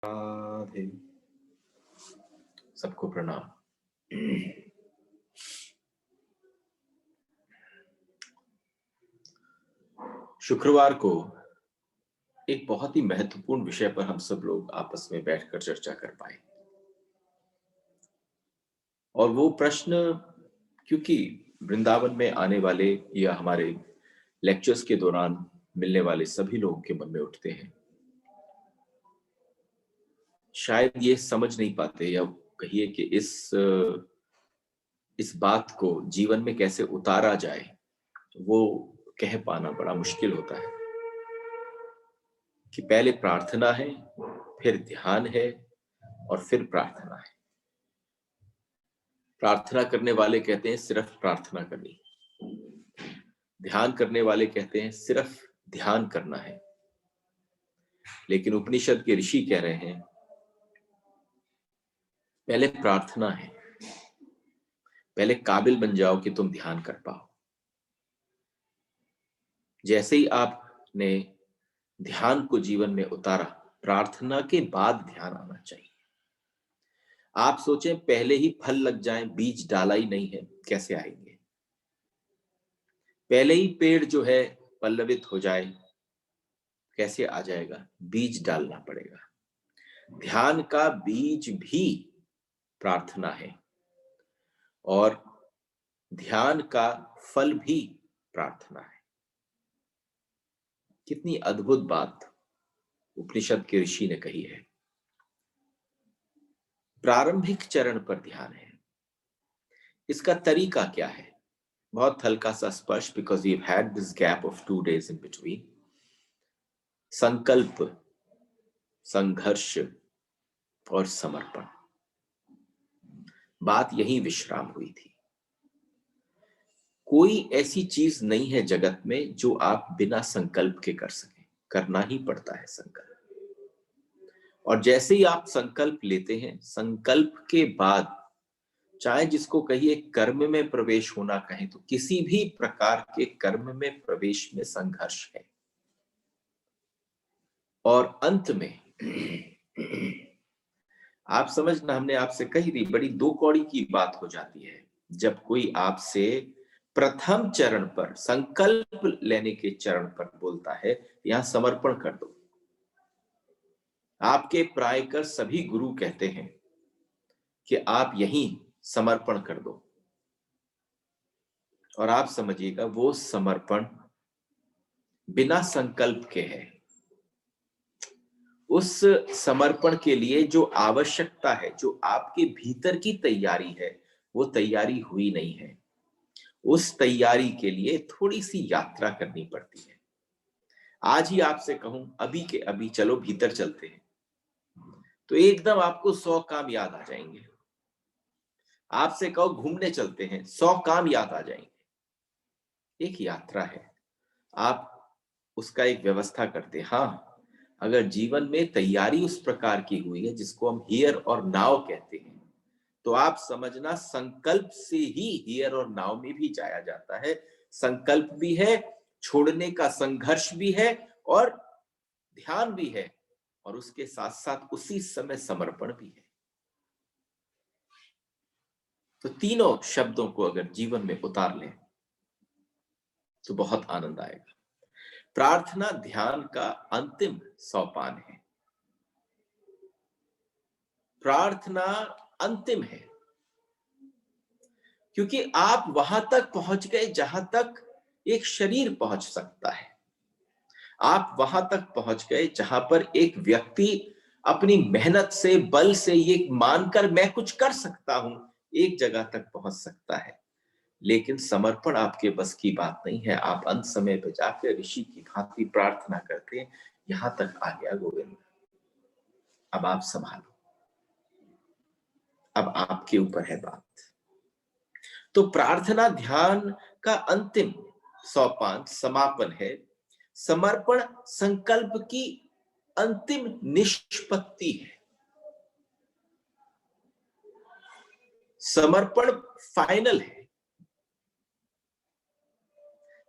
राधे। सबको प्रणाम। शुक्रवार को एक बहुत ही महत्वपूर्ण विषय पर हम सब लोग आपस में बैठकर चर्चा कर पाए, और वो प्रश्न, क्योंकि वृंदावन में आने वाले या हमारे लेक्चर्स के दौरान मिलने वाले सभी लोगों के मन में उठते हैं, शायद ये समझ नहीं पाते या कहिए कि इस बात को जीवन में कैसे उतारा जाए, वो कह पाना बड़ा मुश्किल होता है कि पहले प्रार्थना है, फिर ध्यान है और फिर प्रार्थना है। प्रार्थना करने वाले कहते हैं सिर्फ प्रार्थना करनी, ध्यान करने वाले कहते हैं सिर्फ ध्यान करना है। लेकिन उपनिषद के ऋषि कह रहे हैं पहले प्रार्थना है, पहले काबिल बन जाओ कि तुम ध्यान कर पाओ। जैसे ही आपने ध्यान को जीवन में उतारा, प्रार्थना के बाद ध्यान आना चाहिए। आप सोचें पहले ही फल लग जाएं, बीज डाला ही नहीं है, कैसे आएंगे? पहले ही पेड़ जो है पल्लवित हो जाए, कैसे आ जाएगा? बीज डालना पड़ेगा। ध्यान का बीज भी प्रार्थना है और ध्यान का फल भी प्रार्थना है। कितनी अद्भुत बात उपनिषद के ऋषि ने कही है। प्रारंभिक चरण पर ध्यान है। इसका तरीका क्या है? बहुत हल्का सा स्पर्श, because we had this gap of 2 days in between. संकल्प, संघर्ष और समर्पण, बात यही विश्राम हुई थी। कोई ऐसी चीज नहीं है जगत में जो आप बिना संकल्प के कर सकें, करना ही पड़ता है संकल्प। और जैसे ही आप संकल्प लेते हैं, संकल्प के बाद चाहे जिसको कहिए कर्म में प्रवेश होना कहें, तो किसी भी प्रकार के कर्म में प्रवेश में संघर्ष है। और अंत में आप समझना, हमने आपसे कही थी, बड़ी 2 कौड़ी की बात हो जाती है जब कोई आपसे प्रथम चरण पर, संकल्प लेने के चरण पर बोलता है यहां समर्पण कर दो। आपके प्रायकर सभी गुरु कहते हैं कि आप यहीं समर्पण कर दो, और आप समझिएगा वो समर्पण बिना संकल्प के है। उस समर्पण के लिए जो आवश्यकता है, जो आपके भीतर की तैयारी है, वो तैयारी हुई नहीं है। उस तैयारी के लिए थोड़ी सी यात्रा करनी पड़ती है। आज ही आपसे कहूं अभी के अभी चलो भीतर चलते हैं, तो एकदम आपको 100 काम याद आ जाएंगे। आपसे कहो घूमने चलते हैं, 100 काम याद आ जाएंगे। एक यात्रा है, आप उसका एक व्यवस्था करते। हाँ, अगर जीवन में तैयारी उस प्रकार की हुई है जिसको हम हियर और नाउ कहते हैं, तो आप समझना संकल्प से ही हियर और नाउ में भी जाया जाता है। संकल्प भी है, छोड़ने का संघर्ष भी है, और ध्यान भी है, और उसके साथ साथ उसी समय समर्पण भी है। तो तीनों शब्दों को अगर जीवन में उतार लें तो बहुत आनंद आएगा। प्रार्थना ध्यान का अंतिम सोपान है। प्रार्थना अंतिम है क्योंकि आप वहां तक पहुंच गए जहां तक एक शरीर पहुंच सकता है। आप वहां तक पहुंच गए जहां पर एक व्यक्ति अपनी मेहनत से, बल से ये मानकर मैं कुछ कर सकता हूं, एक जगह तक पहुंच सकता है। लेकिन समर्पण आपके बस की बात नहीं है। आप अंत समय पे जाकर ऋषि की भांति प्रार्थना करते हैं, यहां तक आ गया गोविंद, अब आप संभालो, अब आपके ऊपर है बात। तो प्रार्थना ध्यान का अंतिम सोपान, समापन है। समर्पण संकल्प की अंतिम निष्पत्ति है। समर्पण फाइनल है।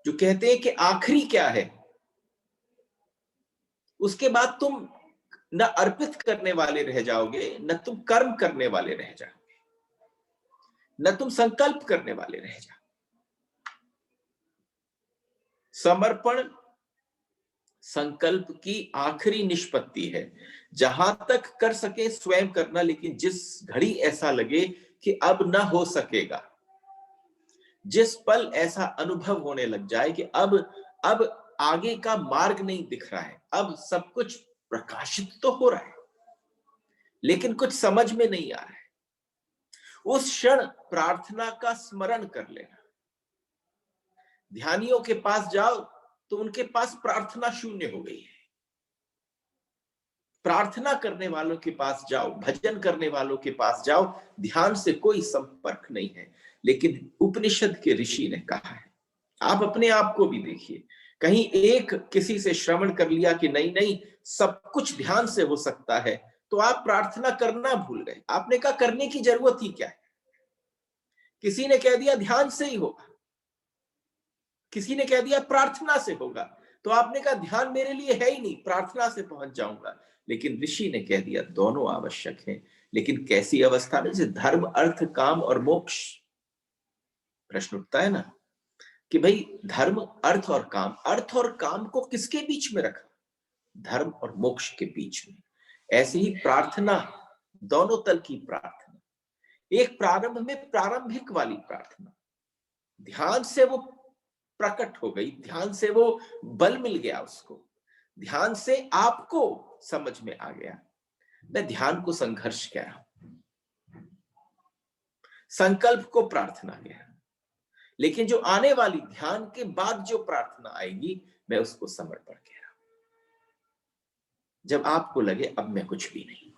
जो कहते हैं कि आखिरी क्या है, उसके बाद तुम न अर्पित करने वाले रह जाओगे, न तुम कर्म करने वाले रह जाओगे, न तुम संकल्प करने वाले रह जाओगे। समर्पण संकल्प की आखिरी निष्पत्ति है। जहां तक कर सके स्वयं करना, लेकिन जिस घड़ी ऐसा लगे कि अब न हो सकेगा, जिस पल ऐसा अनुभव होने लग जाए कि अब आगे का मार्ग नहीं दिख रहा है, अब सब कुछ प्रकाशित तो हो रहा है लेकिन कुछ समझ में नहीं आ रहा है, उस क्षण प्रार्थना का स्मरण कर लेना। ध्यानियों के पास जाओ तो उनके पास प्रार्थना शून्य हो गई है। प्रार्थना करने वालों के पास जाओ, भजन करने वालों के पास जाओ, ध्यान से कोई संपर्क नहीं है। लेकिन उपनिषद के ऋषि ने कहा है, आप अपने आप को भी देखिए, कहीं एक किसी से श्रवण कर लिया कि नहीं नहीं सब कुछ ध्यान से हो सकता है, तो आप प्रार्थना करना भूल गए। आपने कहा करने की जरूरत ही क्या है? किसी ने कह दिया ध्यान से ही होगा, किसी ने कह दिया प्रार्थना से होगा, तो आपने कहा ध्यान मेरे लिए है ही नहीं, प्रार्थना से पहुंच जाऊंगा। लेकिन ऋषि ने कह दिया दोनों आवश्यक हैं, लेकिन कैसी अवस्था में? जैसे धर्म, अर्थ, काम और मोक्ष। प्रश्न उठता है ना कि भाई धर्म, अर्थ और काम, अर्थ और काम को किसके बीच में रखा? धर्म और मोक्ष के बीच में। ऐसे ही प्रार्थना, दोनों तल की प्रार्थना। एक प्रारंभ में प्रारंभिक वाली प्रार्थना, ध्यान से वो प्रकट हो गई, ध्यान से वो बल मिल गया उसको, ध्यान से आपको समझ में आ गया। मैं ध्यान को संघर्ष कह रहा हूं, संकल्प को प्रार्थना कह रहा हूं, लेकिन जो आने वाली ध्यान के बाद जो प्रार्थना आएगी, मैं उसको समर्पण कह रहा हूं। जब आपको लगे अब मैं कुछ भी नहीं,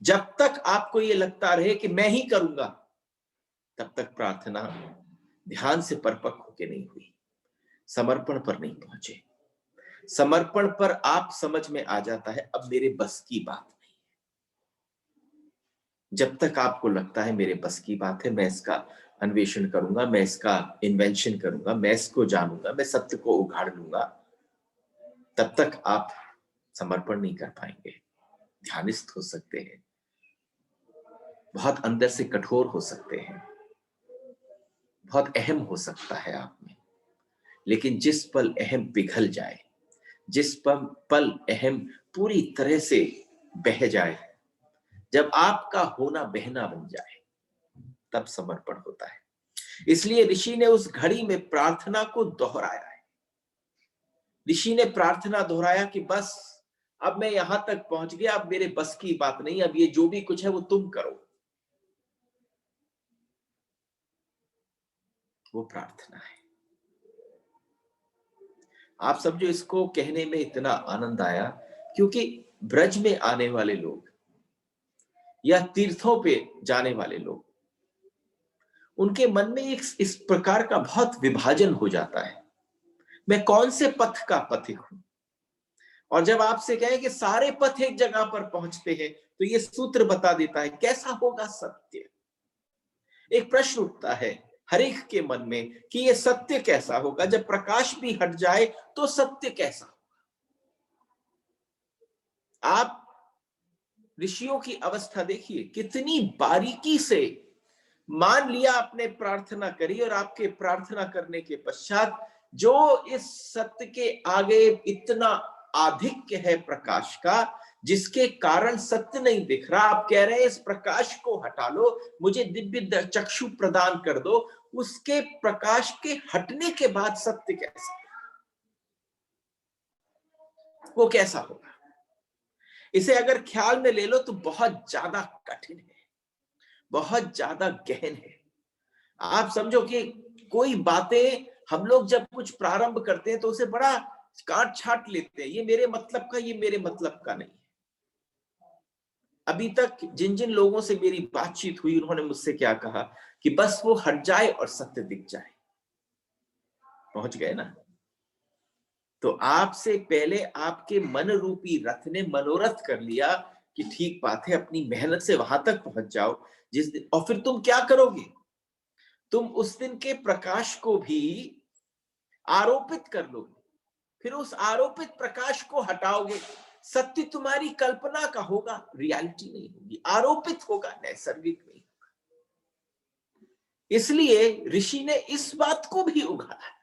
जब तक आपको ये लगता रहे कि मैं ही करूंगा, तब तक प्रार्थना ध्यान से परिपक्व होके नहीं हुई, समर्पण पर नहीं पहुंचे। समर्पण पर आप समझ में आ जाता है अब मेरे बस की बात नहीं है। जब तक आपको लगता है मेरे बस की बात है, मैं इसका अन्वेषण करूंगा, मैं इसका इन्वेंशन करूंगा, मैं इसको जानूंगा, मैं सत्य को उघाड़ लूंगा, तब तक आप समर्पण नहीं कर पाएंगे। ध्यानिस्थ हो सकते हैं, बहुत अंदर से कठोर हो सकते हैं, बहुत अहम हो सकता है आप में, लेकिन जिस पल अहम पिघल जाए, जिस पल अहम पूरी तरह से बह जाए, जब आपका होना बहना बन जाए, तब समर्पण होता है। इसलिए ऋषि ने उस घड़ी में प्रार्थना को दोहराया है। ऋषि ने प्रार्थना दोहराया कि बस अब मैं यहां तक पहुंच गया, अब मेरे बस की बात नहीं, अब ये जो भी कुछ है वो तुम करो। वो प्रार्थना है। आप सब जो इसको कहने में इतना आनंद आया, क्योंकि ब्रज में आने वाले लोग या तीर्थों पे जाने वाले लोग, उनके मन में एक इस प्रकार का बहुत विभाजन हो जाता है, मैं कौन से पथ का पथिक हूं। और जब आपसे कहें कि सारे पथ एक जगह पर पहुंचते हैं, तो ये सूत्र बता देता है कैसा होगा सत्य। एक प्रश्न उठता है हर एक के मन में कि ये सत्य कैसा होगा, जब प्रकाश भी हट जाए तो सत्य कैसा होगा। आप ऋषियों की अवस्था देखिए, कितनी बारीकी से मान लिया आपने, प्रार्थना करी, और आपके प्रार्थना करने के पश्चात जो इस सत्य के आगे इतना आधिक्य है प्रकाश का, जिसके कारण सत्य नहीं दिख रहा, आप कह रहे हैं इस प्रकाश को हटा लो, मुझे दिव्य चक्षु प्रदान कर दो। उसके प्रकाश के हटने के बाद सत्य कैसा, वो कैसा होगा? इसे अगर ख्याल में ले लो तो बहुत ज्यादा कठिन है, बहुत ज्यादा गहन है। आप समझो कि कोई बातें हम लोग जब कुछ प्रारंभ करते हैं तो उसे बड़ा काट छाट लेते हैं, ये मेरे मतलब का, ये मेरे मतलब का नहीं है। अभी तक जिन जिन लोगों से मेरी बातचीत हुई, उन्होंने मुझसे क्या कहा कि बस वो हट जाए और सत्य दिख जाए। पहुंच गए ना? तो आपसे पहले आपके मन रूपी रथ ने मनोरथ कर लिया कि ठीक बात है, अपनी मेहनत से वहां तक पहुंच जाओ जिस दिन, और फिर तुम क्या करोगे? तुम उस दिन के प्रकाश को भी आरोपित कर लोगे, फिर उस आरोपित प्रकाश को हटाओगे। सत्य तुम्हारी कल्पना का होगा, रियलिटी नहीं होगी, आरोपित होगा, नैसर्गिक नहीं होगा। इसलिए ऋषि ने इस बात को भी उघाड़ा है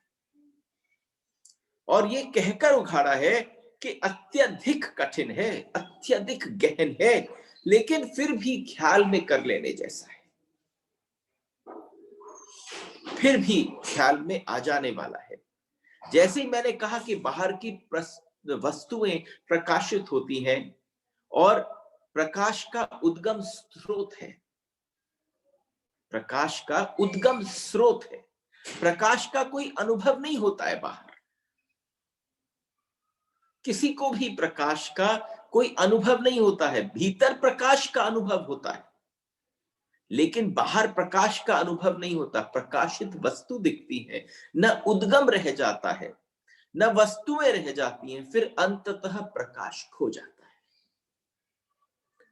और ये कहकर उघाड़ा है कि अत्यधिक कठिन है, अत्यधिक गहन है, लेकिन फिर भी ख्याल में कर लेने जैसा है, फिर भी ख्याल में आ जाने वाला है। जैसे ही मैंने कहा कि बाहर की वस्तुएं प्रकाशित होती हैं और प्रकाश का उद्गम स्रोत है, प्रकाश का उद्गम स्रोत है, प्रकाश का कोई अनुभव नहीं होता है बाहर, किसी को भी प्रकाश का कोई अनुभव नहीं होता है, भीतर प्रकाश का अनुभव होता है, लेकिन बाहर प्रकाश का अनुभव नहीं होता। प्रकाशित वस्तु दिखती है, न उद्गम रह जाता है, न वस्तुएं रह जाती हैं, फिर अंततः प्रकाश खो जाता है।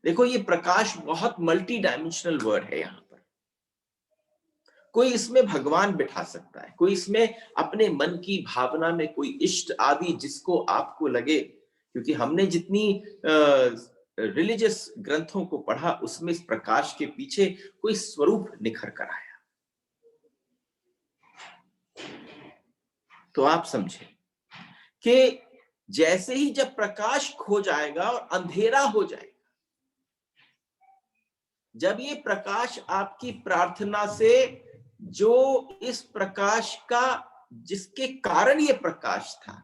देखो, ये प्रकाश बहुत मल्टी डायमेंशनल वर्ड है। यहां पर कोई इसमें भगवान बिठा सकता है, कोई इसमें अपने मन की भावना में कोई इष्ट आदि जिसको आपको लगे, क्योंकि हमने जितनी रिलीजियस ग्रंथों को पढ़ा उसमें इस प्रकाश के पीछे कोई स्वरूप निखर कर आया। तो आप समझे कि जैसे ही जब प्रकाश खो जाएगा और अंधेरा हो जाएगा, जब ये प्रकाश आपकी प्रार्थना से, जो इस प्रकाश का, जिसके कारण ये प्रकाश था,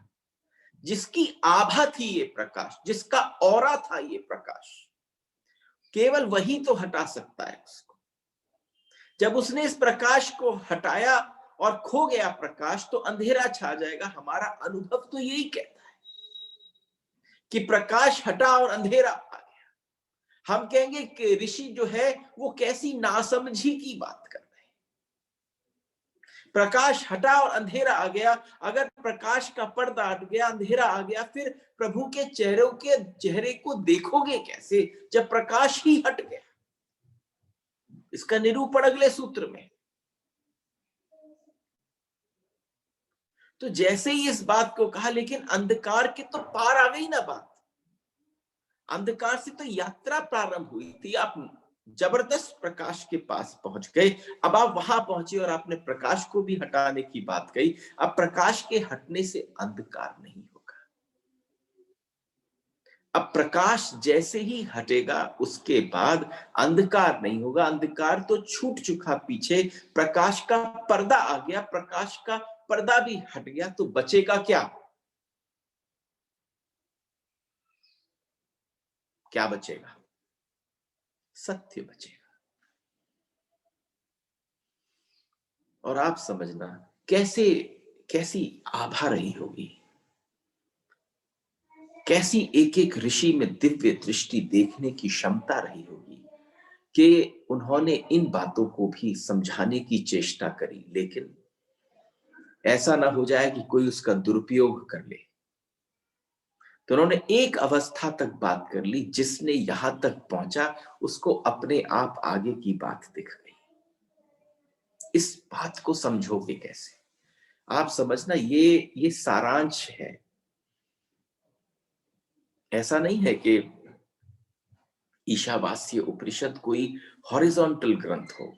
जिसकी आभा थी ये प्रकाश, जिसका ऑरा था ये प्रकाश, केवल वही तो हटा सकता है उसको। जब उसने इस प्रकाश को हटाया और खो गया प्रकाश, तो अंधेरा छा जाएगा। हमारा अनुभव तो यही कहता है कि प्रकाश हटा और अंधेरा आ गया। हम कहेंगे कि ऋषि जो है वो कैसी नासमझी की बात कर रहे हैं। प्रकाश हटा और अंधेरा आ गया। अगर प्रकाश का पर्दा हट गया, अंधेरा आ गया, फिर प्रभु के चेहरे को देखोगे कैसे जब प्रकाश ही हट गया? इसका निरूपण अगले सूत्र में। तो जैसे ही इस बात को कहा, लेकिन अंधकार के तो पार आ गई ना बात। अंधकार से तो यात्रा प्रारंभ हुई थी, आप जबरदस्त प्रकाश के पास पहुंच गए। अब आप वहां पहुंचे और आपने प्रकाश को भी हटाने की बात कही। अब प्रकाश के हटने से अंधकार नहीं होगा। अब प्रकाश जैसे ही हटेगा उसके बाद अंधकार नहीं होगा। अंधकार तो छूट चुका पीछे, प्रकाश का पर्दा आ गया, प्रकाश का पर्दा भी हट गया, तो बचेगा क्या? क्या बचेगा? सत्य बचेगा। और आप समझना कैसे, कैसी आभा रही होगी, कैसी एक एक ऋषि में दिव्य दृष्टि देखने की क्षमता रही होगी कि उन्होंने इन बातों को भी समझाने की चेष्टा करी, लेकिन ऐसा ना हो जाए कि कोई उसका दुरुपयोग कर ले। तो उन्होंने एक अवस्था तक बात कर ली, जिसने यहां तक पहुंचा उसको अपने आप आगे की बात दिख गई। इस बात को समझोगे कैसे? आप समझना, ये सारांश है। ऐसा नहीं है कि ईशावास्य उपनिषद कोई हॉरिजॉन्टल ग्रंथ हो।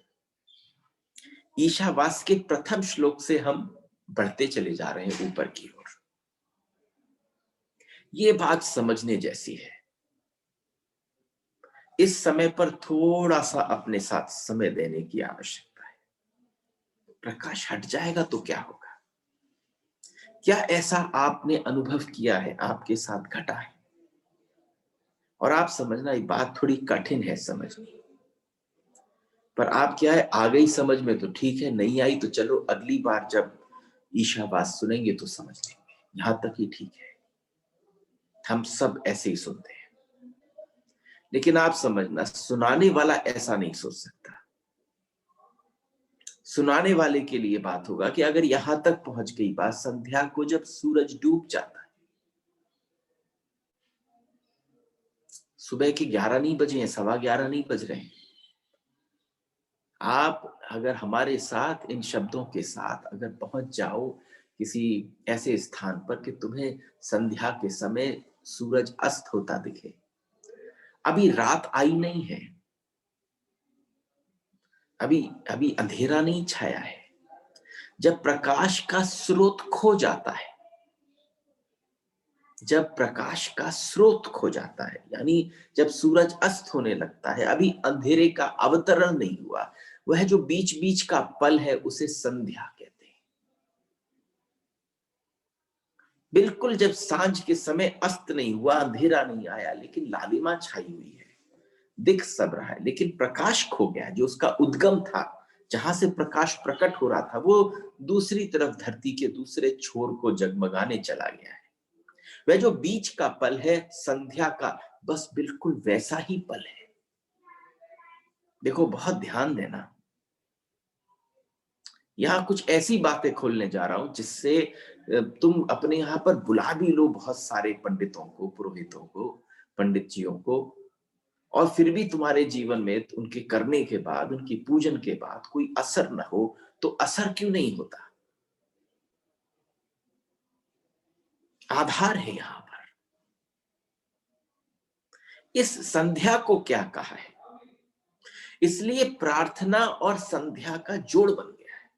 ईशावास्य के प्रथम श्लोक से हम बढ़ते चले जा रहे हैं ऊपर की ओर। ये बात समझने जैसी है। इस समय पर थोड़ा सा अपने साथ समय देने की आवश्यकता है। प्रकाश हट जाएगा तो क्या होगा? क्या ऐसा आपने अनुभव किया है, आपके साथ घटा है? और आप समझना, ये बात थोड़ी कठिन है समझनी, पर आप क्या है, आ गई समझ में तो ठीक है, नहीं आई तो चलो अगली बार जब ईशावास सुनेंगे तो समझ लेंगे। यहां तक ही ठीक है, हम सब ऐसे ही सुनते हैं। लेकिन आप समझना, सुनाने वाला ऐसा नहीं सोच सकता। सुनाने वाले के लिए बात होगा कि अगर यहां तक पहुंच गई बात, संध्या को जब सूरज डूब जाता है, सुबह के 11 नहीं बजे हैं, 11:15 नहीं बज रहे हैं, आप अगर हमारे साथ इन शब्दों के साथ अगर पहुंच जाओ किसी ऐसे स्थान पर कि तुम्हें संध्या के समय सूरज अस्त होता दिखे। अभी रात आई नहीं है, अभी अभी अंधेरा नहीं छाया है। जब प्रकाश का स्रोत खो जाता है, जब प्रकाश का स्रोत खो जाता है, यानी जब सूरज अस्त होने लगता है, अभी अंधेरे का अवतरण नहीं हुआ, वह जो बीच बीच का पल है उसे संध्या कहते हैं। बिल्कुल जब सांझ के समय अस्त नहीं हुआ, अंधेरा नहीं आया, लेकिन लालिमा छाई हुई है, दिख सब रहा है, लेकिन प्रकाश खो गया। जो उसका उद्गम था, जहां से प्रकाश प्रकट हो रहा था, वो दूसरी तरफ धरती के दूसरे छोर को जगमगाने चला गया है। वह जो बीच का पल है संध्या का, बस बिल्कुल वैसा ही पल है। देखो बहुत ध्यान देना, यहां कुछ ऐसी बातें खोलने जा रहा हूं जिससे तुम अपने यहां पर बुला भी लो बहुत सारे पंडितों को, पुरोहितों को, पंडित जियों को, और फिर भी तुम्हारे जीवन में उनके करने के बाद, उनकी पूजन के बाद कोई असर न हो, तो असर क्यों नहीं होता? आधार है यहां पर। इस संध्या को क्या कहा है? इसलिए प्रार्थना और संध्या का जोड़ बन गया है।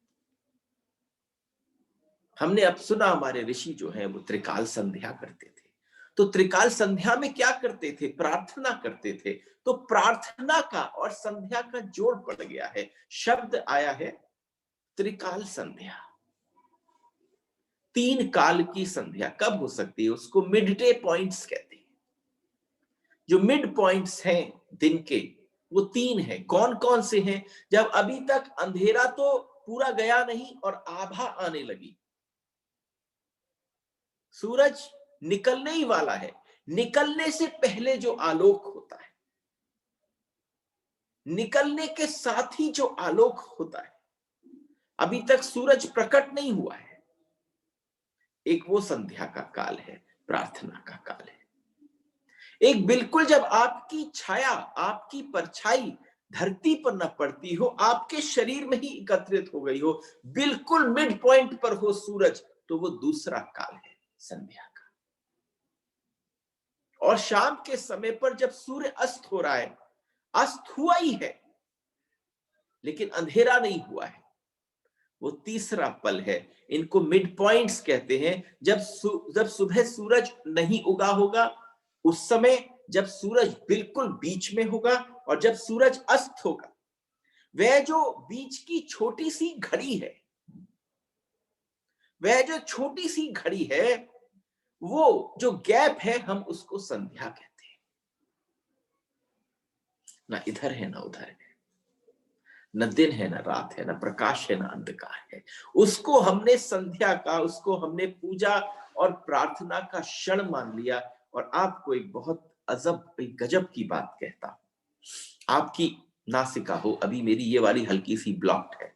हमने अब सुना हमारे ऋषि जो हैं वो त्रिकाल संध्या करते थे। तो त्रिकाल संध्या में क्या करते थे? प्रार्थना करते थे। तो प्रार्थना का और संध्या का जोड़ पड़ गया है, शब्द आया है त्रिकाल संध्या। तीन काल की संध्या कब हो सकती है? उसको मिड डे पॉइंट्स कहते हैं। जो मिड पॉइंट्स हैं दिन के, वो तीन हैं। कौन कौन से हैं? जब अभी तक अंधेरा तो पूरा गया नहीं और आभा आने लगी, सूरज निकलने ही वाला है, निकलने से पहले जो आलोक होता है, निकलने के साथ ही जो आलोक होता है, अभी तक सूरज प्रकट नहीं हुआ है, एक वो संध्या का काल है, प्रार्थना का काल है। एक बिल्कुल जब आपकी छाया, आपकी परछाई धरती पर न पड़ती हो, आपके शरीर में ही एकत्रित हो गई हो, बिल्कुल मिड पॉइंट पर हो सूरज, तो वो दूसरा काल है संध्या का। और शाम के समय पर जब सूर्य अस्त हो रहा है, अस्त हुआ ही है लेकिन अंधेरा नहीं हुआ है, वो तीसरा पल है। इनको मिड पॉइंट्स कहते हैं। जब सुबह सूरज नहीं उगा होगा, उस समय जब सूरज बिल्कुल बीच में होगा, और जब सूरज अस्त होगा, वह जो बीच की छोटी सी घड़ी है, वह जो छोटी सी घड़ी है, वो जो गैप है, हम उसको संध्या कहते हैं। ना इधर है ना उधर है, न दिन है ना रात है, न प्रकाश है ना अंधकार है। उसको हमने संध्या का, उसको हमने पूजा और प्रार्थना का क्षण मान लिया। और आपको एक बहुत अजब, एक गजब की बात कहता हूं। आपकी नासिका हो, अभी मेरी ये वाली हल्की सी ब्लॉक्ड है,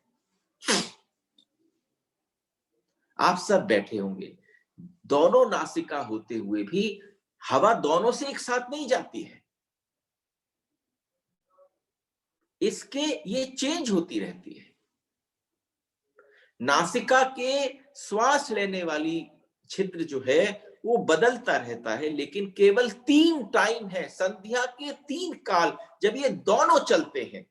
आप सब बैठे होंगे, दोनों नासिका होते हुए भी हवा दोनों से एक साथ नहीं जाती है, इसके ये चेंज होती रहती है। नासिका के श्वास लेने वाली छिद्र जो है वो बदलता रहता है, लेकिन केवल तीन टाइम है, संध्या के तीन काल। जब ये दोनों चलते हैं,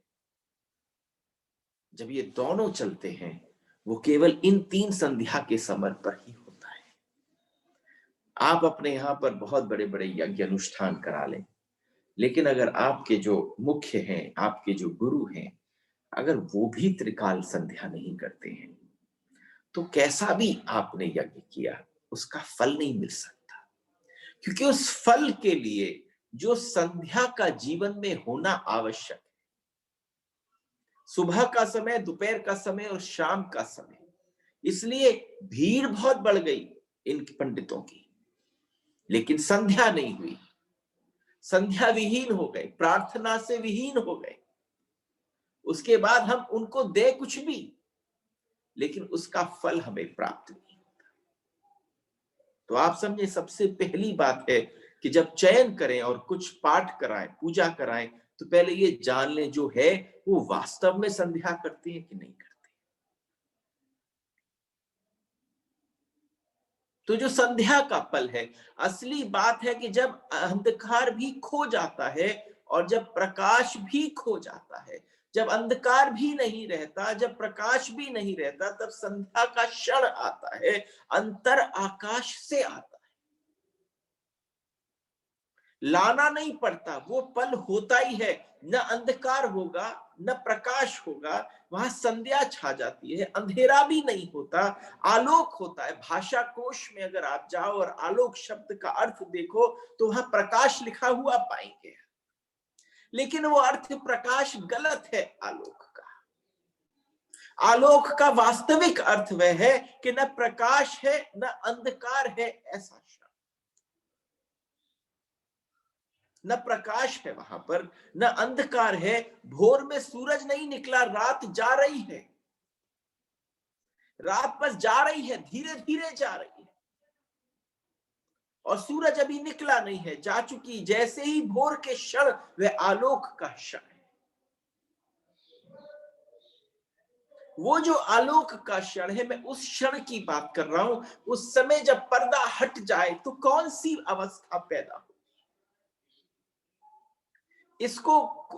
जब ये दोनों चलते हैं, वो केवल इन तीन संध्या के समय पर ही होता है। आप अपने यहां पर बहुत बड़े बड़े यज्ञ अनुष्ठान करा लें, लेकिन अगर आपके जो मुख्य हैं, आपके जो गुरु हैं, अगर वो भी त्रिकाल संध्या नहीं करते हैं, तो कैसा भी आपने यज्ञ किया, उसका फल नहीं मिल सकता। क्योंकि उस फल के लिए जो संध्या का जीवन में होना आवश्यक है, सुबह का समय, दोपहर का समय और शाम का समय, इसलिए भीड़ बहुत बढ़ गई इन पंडितों की, लेकिन संध्या नहीं हुई। संध्या विहीन हो गए, प्रार्थना से विहीन हो गए। उसके बाद हम उनको दे कुछ भी, लेकिन उसका फल हमें प्राप्त नहीं होता। तो आप समझे, सबसे पहली बात है कि जब चयन करें और कुछ पाठ कराएं, पूजा कराएं, तो पहले ये जान लें जो है वो वास्तव में संध्या करते हैं कि नहीं करते। तो जो संध्या का पल है, असली बात है कि जब अंधकार भी खो जाता है और जब प्रकाश भी खो जाता है, जब अंधकार भी नहीं रहता, जब प्रकाश भी नहीं रहता, तब संध्या का क्षण आता है, अंतर आकाश से आता है। लाना नहीं पड़ता, वो पल होता ही है। न अंधकार होगा न प्रकाश होगा, वहां संध्या छा जाती है, अंधेरा भी नहीं होता, आलोक होता है। भाषा कोश में अगर आप जाओ और आलोक शब्द का अर्थ देखो तो वहां प्रकाश लिखा हुआ पाएंगे, लेकिन वो अर्थ प्रकाश गलत है। आलोक का वास्तविक अर्थ वह है कि न प्रकाश है न अंधकार है, ऐसा शब्द। न प्रकाश है वहां पर, न अंधकार है। भोर में सूरज नहीं निकला, रात जा रही है, रात बस जा रही है, धीरे धीरे जा रही है, और सूरज अभी निकला नहीं है, जा चुकी। जैसे ही भोर के क्षण वह आलोक का क्षण है। वो जो आलोक का क्षण है, मैं उस क्षण की बात कर रहा हूं। उस समय जब पर्दा हट जाए तो कौन सी अवस्था पैदा हो। इसको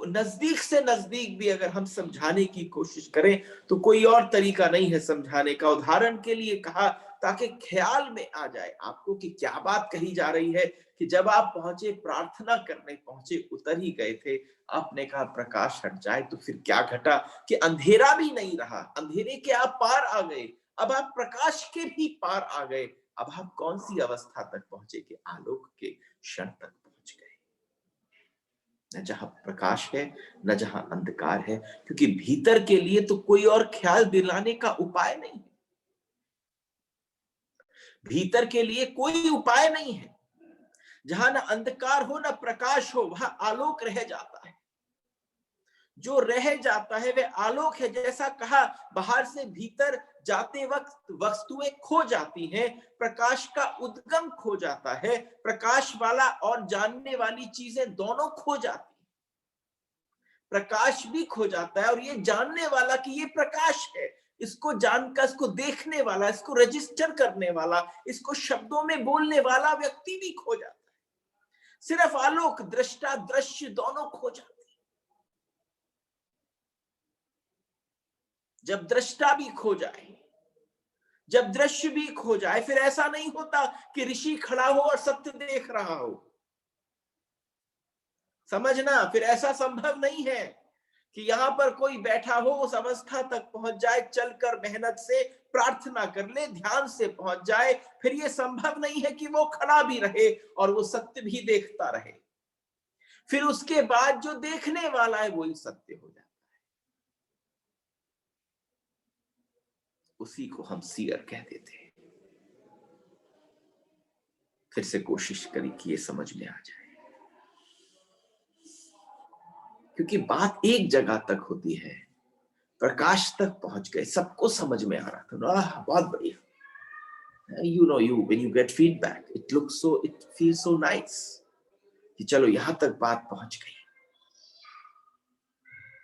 नजदीक से नजदीक भी अगर हम समझाने की कोशिश करें तो कोई और तरीका नहीं है समझाने का। उदाहरण के लिए कहा ताकि ख्याल में आ जाए आपको कि क्या बात कही जा रही है, कि जब आप पहुंचे, प्रार्थना करने पहुंचे, उतर ही गए थे, आपने कहा प्रकाश हट जाए, तो फिर क्या घटा कि अंधेरा भी नहीं रहा, अंधेरे के आप पार आ गए, अब आप प्रकाश के भी पार आ गए। अब आप कौन सी अवस्था तक पहुंचे कि आलोक के क्षण तक पहुंच गए। न जहां प्रकाश है न जहां अंधकार है, क्योंकि भीतर के लिए तो कोई और ख्याल दिलाने का उपाय नहीं है। भीतर के लिए कोई उपाय नहीं है। जहां न अंधकार हो न प्रकाश हो, वहां आलोक रह जाता है। जो रह जाता है वह आलोक है। जैसा कहा, बाहर से भीतर जाते वक्त वस्तुएं खो जाती हैं, प्रकाश का उद्गम खो जाता है, प्रकाश वाला और जानने वाली चीजें दोनों खो जाती। प्रकाश भी खो जाता है और ये जानने वाला कि ये प्रकाश है, इसको जानकर, इसको देखने वाला, इसको रजिस्टर करने वाला, इसको शब्दों में बोलने वाला व्यक्ति भी खो जाता है। सिर्फ आलोक, दृष्टा, दृश्य दोनों खो जाते हैं। जब दृष्टा भी खो जाए, जब दृश्य भी खो जाए, फिर ऐसा नहीं होता कि ऋषि खड़ा हो और सत्य देख रहा हो। समझना, फिर ऐसा संभव नहीं है कि यहां पर कोई बैठा हो, उस अवस्था तक पहुंच जाए, चलकर मेहनत से प्रार्थना कर ले, ध्यान से पहुंच जाए, फिर यह संभव नहीं है कि वो खड़ा भी रहे और वो सत्य भी देखता रहे। फिर उसके बाद जो देखने वाला है वही सत्य हो जाता है। उसी को हम सीयर कह देते हैं। फिर से कोशिश करी कि ये समझ में आ जाए, क्योंकि बात एक जगह तक होती है। प्रकाश तक पहुंच गए, सबको समझ में आ रहा था, बहुत बढ़िया। When you get feedback, it feels so nice कि चलो यहां तक बात पहुंच गई।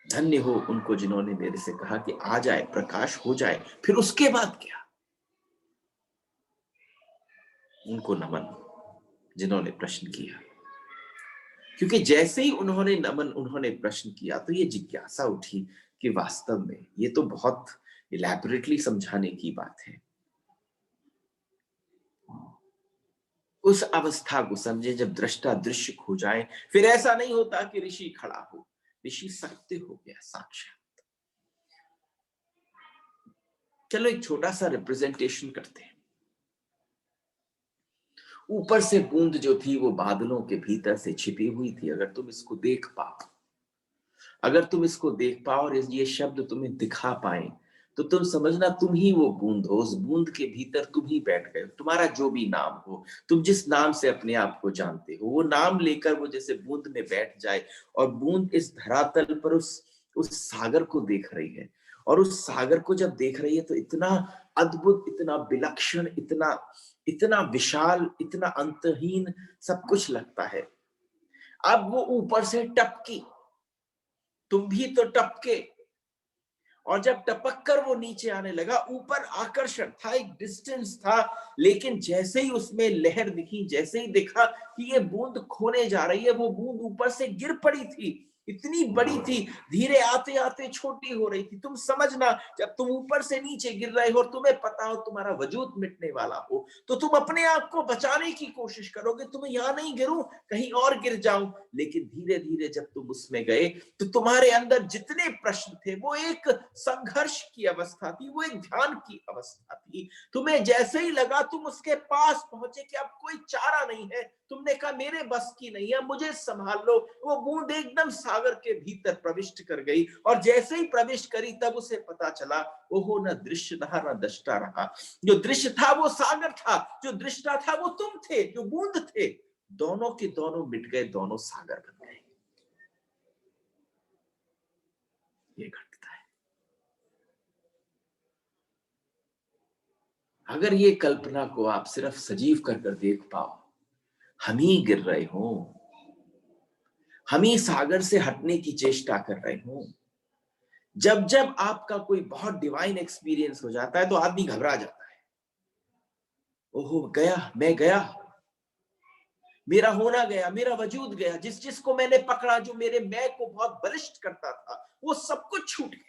धन्य हो उनको जिन्होंने मेरे से कहा कि आ जाए, प्रकाश हो जाए, फिर उसके बाद क्या। उनको नमन जिन्होंने प्रश्न किया, क्योंकि जैसे ही उन्होंने प्रश्न किया तो ये जिज्ञासा उठी कि वास्तव में ये तो बहुत इलैबोरेटली समझाने की बात है। उस अवस्था को समझे जब दृष्टा दृश्य खो जाए, फिर ऐसा नहीं होता कि ऋषि खड़ा हो, ऋषि सत्य हो गया, साक्षात। चलो एक छोटा सा रिप्रेजेंटेशन करते हैं। ऊपर से बूंद जो थी वो बादलों के भीतर से छिपी हुई थी। अगर तुम इसको देख पाओ, अगर तुम इसको देख पाओ और ये शब्द तुम्हें दिखा पाए, तो तुम समझना तुम ही वो बूंद हो। उस बूंद के भीतर तुम ही बैठ गए। तुम्हारा जो भी नाम हो, तुम जिस नाम से अपने आप को जानते हो, वो नाम लेकर वो जैसे बूंद में बैठ जाए, और बूंद इस धरातल पर उस सागर को देख रही है। और उस सागर को जब देख रही है तो इतना अद्भुत, इतना विलक्षण, इतना इतना विशाल, इतना अंतहीन सब कुछ लगता है। अब वो ऊपर से टपकी, तुम भी तो टपके, और जब टपक कर वो नीचे आने लगा, ऊपर आकर्षण था, एक डिस्टेंस था, लेकिन जैसे ही उसमें लहर दिखी, जैसे ही देखा कि ये बूंद खोने जा रही है, वो बूंद ऊपर से गिर पड़ी थी, इतनी बड़ी थी, धीरे आते आते छोटी हो रही थी। तुम समझना, जब तुम ऊपर से नीचे गिर रहे हो और तुम्हें पता हो तुम्हारा वजूद मिटने वाला हो, तो तुम अपने आप को बचाने की कोशिश करोगे, तुम्हें यहां नहीं गिरूं, कहीं और गिर जाऊं। लेकिन धीरे धीरे जब तुम उसमें गए तो तुम्हारे अंदर जितने प्रश्न थे, वो एक संघर्ष की अवस्था थी, वो एक ध्यान की अवस्था थी। तुम्हें जैसे ही लगा तुम उसके पास पहुंचे कि अब कोई चारा नहीं है, तुमने कहा मेरे बस की नहीं है, मुझे संभाल लो। वो बूंद एकदम सागर के भीतर प्रविष्ट कर गई, और जैसे ही प्रविष्ट करी तब उसे पता चला, ओहो, न दृश्य रहा न दृष्टा रहा। जो दृश्य था वो सागर था, जो दृष्टा था वो तुम थे, जो बूंद थे, दोनों के दोनों मिट गए, दोनों सागर बन गए। ये घटता है। अगर ये कल्पना को आप सिर्फ सजीव कर कर देख पाओ, हम ही गिर रहे हो, हम ही सागर से हटने की चेष्टा कर रहे हो। जब जब आपका कोई बहुत डिवाइन एक्सपीरियंस हो जाता है तो आदमी घबरा जाता है, ओहो गया, मैं गया, मेरा होना गया, मेरा वजूद गया, जिस जिसको मैंने पकड़ा, जो मेरे मैं को बहुत बलिष्ठ करता था, वो सब कुछ छूट गया।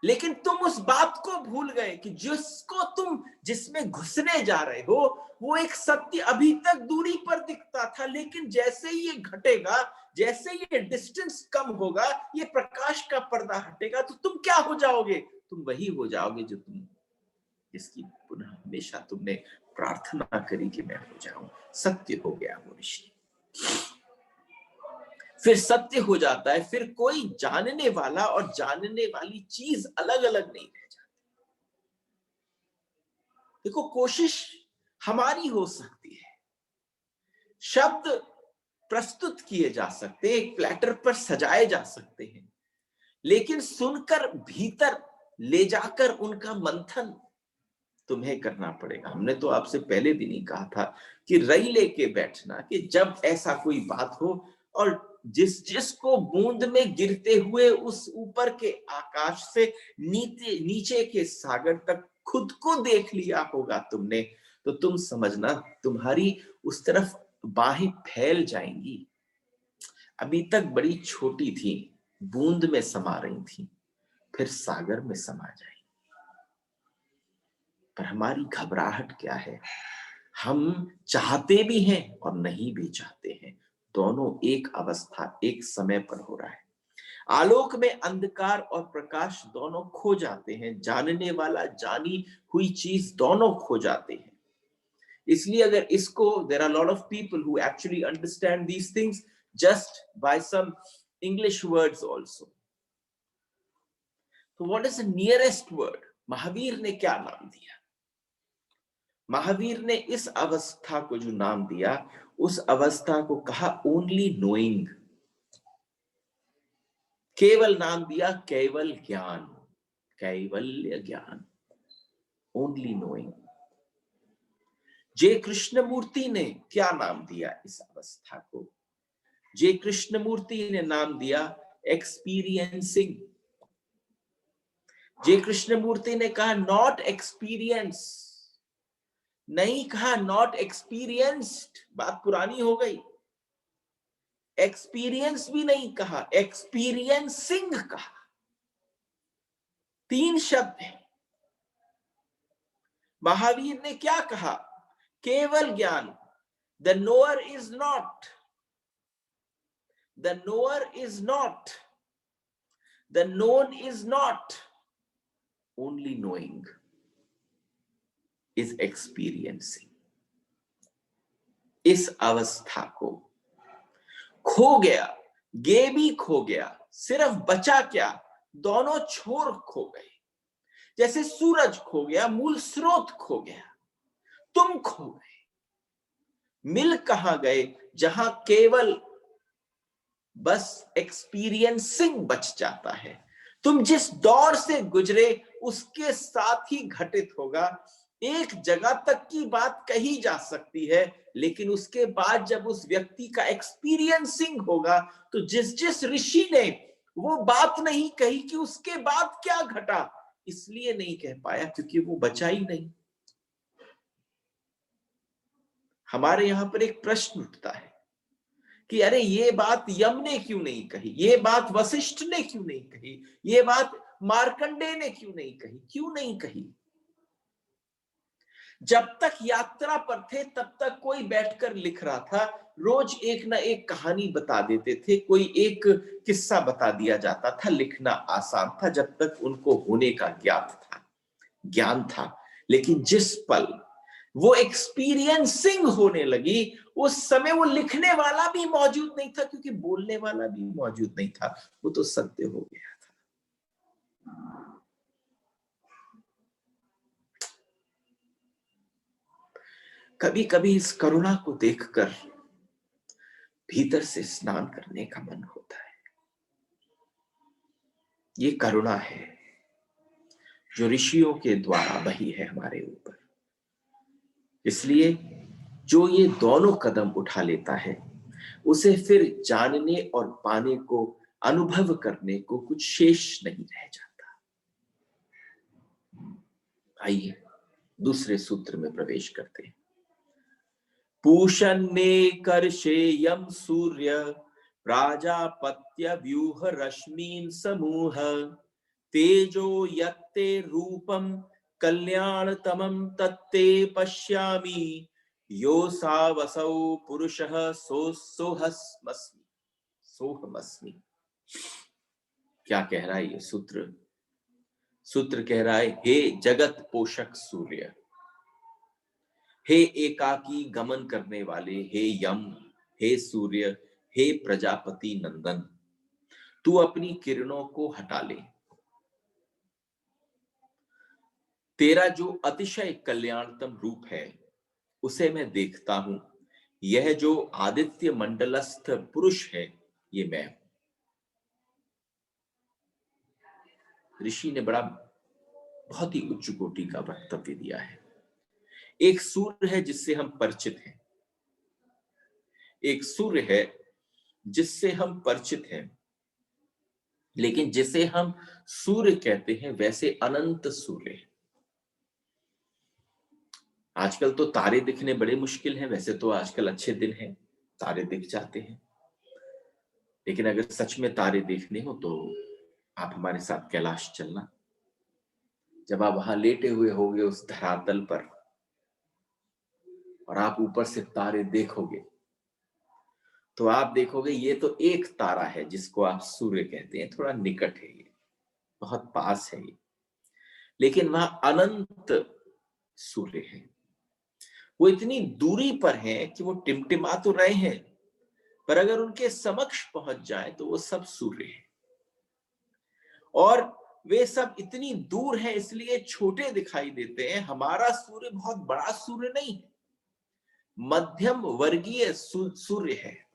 लेकिन तुम उस बात को भूल गए कि जिसको तुम जिसमें घुसने जा रहे हो, वो एक सत्य अभी तक दूरी पर दिखता था, लेकिन जैसे ही ये घटेगा, जैसे ये डिस्टेंस कम होगा, ये प्रकाश का पर्दा हटेगा, तो तुम क्या हो जाओगे? तुम वही हो जाओगे जो तुम जिसकी पुनः हमेशा तुमने प्रार्थना करी कि मैं हो जाऊं। सत्य हो गया वो ऋषि। फिर सत्य हो जाता है, फिर कोई जानने वाला और जानने वाली चीज अलग अलग नहीं रह जाती। देखो, कोशिश हमारी हो सकती है, शब्द प्रस्तुत किए जा सकते हैं, एक प्लेटर पर सजाए जा सकते हैं, लेकिन सुनकर भीतर ले जाकर उनका मंथन तुम्हें करना पड़ेगा। हमने तो आपसे पहले दिन ही कहा था कि रई लेके बैठना, कि जब ऐसा कोई बात हो और जिस जिसको बूंद में गिरते हुए उस ऊपर के आकाश से नीचे नीचे के सागर तक खुद को देख लिया होगा तुमने, तो तुम समझना तुम्हारी उस तरफ बाहें फैल जाएंगी। अभी तक बड़ी छोटी थी, बूंद में समा रही थी, फिर सागर में समा जाएंगी। पर हमारी घबराहट क्या है? हम चाहते भी हैं और नहीं भी चाहते हैं, दोनों एक अवस्था एक समय पर हो रहा है। आलोक में अंधकार और प्रकाश दोनों खो जाते हैं, जानने वाला जानी हुई चीज दोनों खो जाते हैं। इसलिए अगर इसको, there are a lot of people who actually understand these things just by some English words also. So what is the nearest word? Mahavir ने क्या नाम दिया? महावीर ने इस अवस्था को जो नाम दिया, उस अवस्था को कहा ओनली नोइंग। केवल नाम दिया केवल ज्ञान, कैवल्य ज्ञान, ओनली नोइंग। जय कृष्णमूर्ति ने क्या नाम दिया इस अवस्था को? जय कृष्णमूर्ति ने नाम दिया एक्सपीरियंसिंग। जय कृष्णमूर्ति ने कहा नॉट एक्सपीरियंस, नहीं कहा नॉट एक्सपीरियंस्ड, बात पुरानी हो गई। एक्सपीरियंस भी नहीं कहा, एक्सपीरियंसिंग कहा। 3 शब्द हैं। महावीर ने क्या कहा? केवल ज्ञान, the knower is not, the knower is not, the known is not, only knowing is experiencing. इस अवस्था को खो गया, गे भी खो गया, सिर्फ बचा क्या? दोनों छोर खो गए। जैसे सूरज खो गया, मूल स्रोत खो गया, तुम खो गए। मिल कहां गए? जहां केवल बस एक्सपीरियंसिंग बच जाता है। तुम जिस दौर से गुजरे उसके साथ ही घटित होगा। एक जगह तक की बात कही जा सकती है, लेकिन उसके बाद जब उस व्यक्ति का एक्सपीरियंसिंग होगा, तो जिस जिस ऋषि ने वो बात नहीं कही कि उसके बाद क्या घटा, इसलिए नहीं कह पाया क्योंकि वो बचा ही नहीं। हमारे यहां पर एक प्रश्न उठता है कि अरे ये बात यम ने क्यों नहीं कही, ये बात वशिष्ठ ने क्यों नहीं कही, ये बात मार्कंडेय ने क्यों नहीं कही, क्यों नहीं कही? जब तक यात्रा पर थे तब तक कोई बैठकर लिख रहा था, रोज एक ना एक कहानी बता देते थे, कोई एक किस्सा बता दिया जाता था, लिखना आसान था जब तक उनको होने का ज्ञान था। लेकिन जिस पल वो एक्सपीरियंसिंग होने लगी, उस समय वो लिखने वाला भी मौजूद नहीं था क्योंकि बोलने वाला भी मौजूद नहीं था, वो तो सत्य हो गया था। कभी कभी इस करुणा को देखकर भीतर से स्नान करने का मन होता है। ये करुणा है जो ऋषियों के द्वारा बही है हमारे ऊपर। इसलिए जो ये दोनों कदम उठा लेता है, उसे फिर जानने और पाने को, अनुभव करने को कुछ शेष नहीं रह जाता। आइए दूसरे सूत्र में प्रवेश करते हैं। पूषन्ने कर्षेयं सूर्य प्राजापत्य व्यूह रश्मीन समूह तेजो यत्ते रूपम कल्याणतमं तत्ते पश्यामि योऽसावसौ पुरुषः सोहमस्मि। क्या कह रहा है ये सूत्र? सूत्र कह रहा है, हे जगत पोषक सूर्य, हे एकाकी गमन करने वाले, हे यम, हे सूर्य, हे प्रजापति नंदन, तू अपनी किरणों को हटा ले। तेरा जो अतिशय कल्याणतम रूप है उसे मैं देखता हूं। यह जो आदित्य मंडलस्थ पुरुष है, ये मैं हूं। ऋषि ने बड़ा बहुत ही उच्च कोटि का वक्तव्य दिया है। एक सूर्य है जिससे हम परिचित हैं, एक सूर्य है जिससे हम परिचित हैं, लेकिन जिसे हम सूर्य कहते हैं वैसे अनंत सूर्य है। आजकल तो तारे दिखने बड़े मुश्किल हैं, वैसे तो आजकल अच्छे दिन हैं, तारे दिख जाते हैं। लेकिन अगर सच में तारे देखने हो तो आप हमारे साथ कैलाश चलना। जब आप वहां लेटे हुए होगे उस धरातल पर और आप ऊपर से तारे देखोगे, तो आप देखोगे ये तो एक तारा है जिसको आप सूर्य कहते हैं, थोड़ा निकट है, ये बहुत पास है ये, लेकिन वह अनंत सूर्य है। वो इतनी दूरी पर है कि वो टिमटिमा तो रहे हैं, पर अगर उनके समक्ष पहुंच जाए तो वो सब सूर्य है। और वे सब इतनी दूर हैं इसलिए छोटे दिखाई देते हैं। हमारा सूर्य बहुत बड़ा सूर्य नहीं है, मध्यम वर्गीय सूर्य है।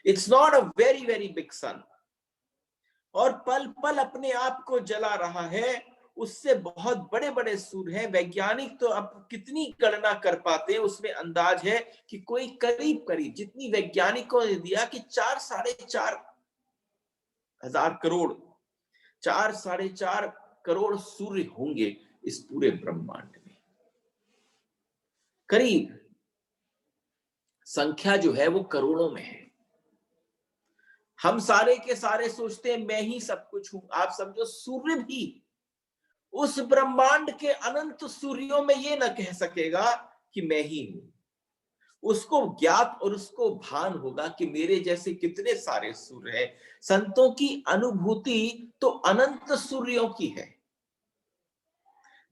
It's not a very very big sun, और पल पल अपने आप को जला रहा है। उससे बहुत बड़े बड़े सूर्य हैं। वैज्ञानिक तो अब कितनी गणना कर पाते हैं, उसमें अंदाज है कि कोई करीब करीब, जितनी वैज्ञानिकों ने दिया कि 4-4.5 करोड़, 4-4.5 करोड़ सूर्य होंगे इस पूरे ब्रह्मांड में। करीब संख्या जो है वो करोड़ों में है। हम सारे के सारे सोचते हैं मैं ही सब कुछ हूं। आप समझो सूर्य भी उस ब्रह्मांड के अनंत सूर्यों में ये न कह सकेगा कि मैं ही हूं। उसको ज्ञात और उसको भान होगा कि मेरे जैसे कितने सारे सूर्य हैं। संतों की अनुभूति तो अनंत सूर्यों की है।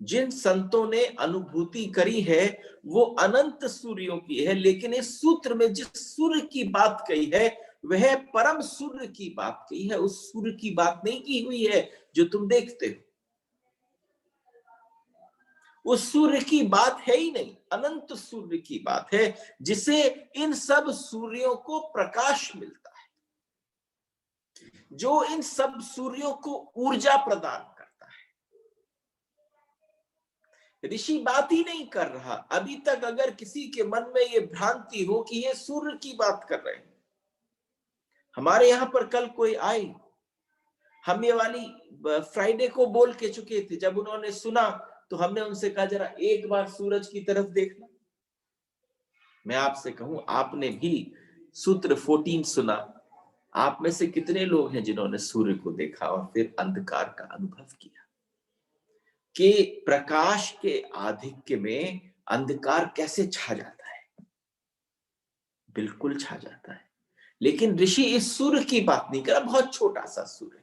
जिन संतों ने अनुभूति करी है वो अनंत सूर्यों की है, लेकिन इस सूत्र में जिस सूर्य की बात कही है वह परम सूर्य की बात कही है। उस सूर्य की बात नहीं की हुई है जो तुम देखते हो। उस सूर्य की बात है ही नहीं, अनंत सूर्य की बात है जिसे इन सब सूर्यों को प्रकाश मिलता है, जो इन सब सूर्यों को ऊर्जा प्रदान करता है। ऋषि बात ही नहीं कर रहा अभी तक। अगर किसी के मन में ये भ्रांति हो कि ये सूर्य की बात कर रहे हैं, हमारे यहां पर कल कोई आए हम ये वाली फ्राइडे को बोल के चुके थे। जब उन्होंने सुना तो हमने उनसे कहा जरा एक बार सूरज की तरफ देखना। मैं आपसे कहूं, आपने भी सूत्र 14 सुना। आप में से कितने लोग हैं जिन्होंने सूर्य को देखा और फिर अंधकार का अनुभव किया कि प्रकाश के आधिक्य में अंधकार कैसे छा जाता है? बिल्कुल छा जाता है। लेकिन ऋषि इस सूर्य की बात नहीं कर रहा, बहुत छोटा सा सूर्य।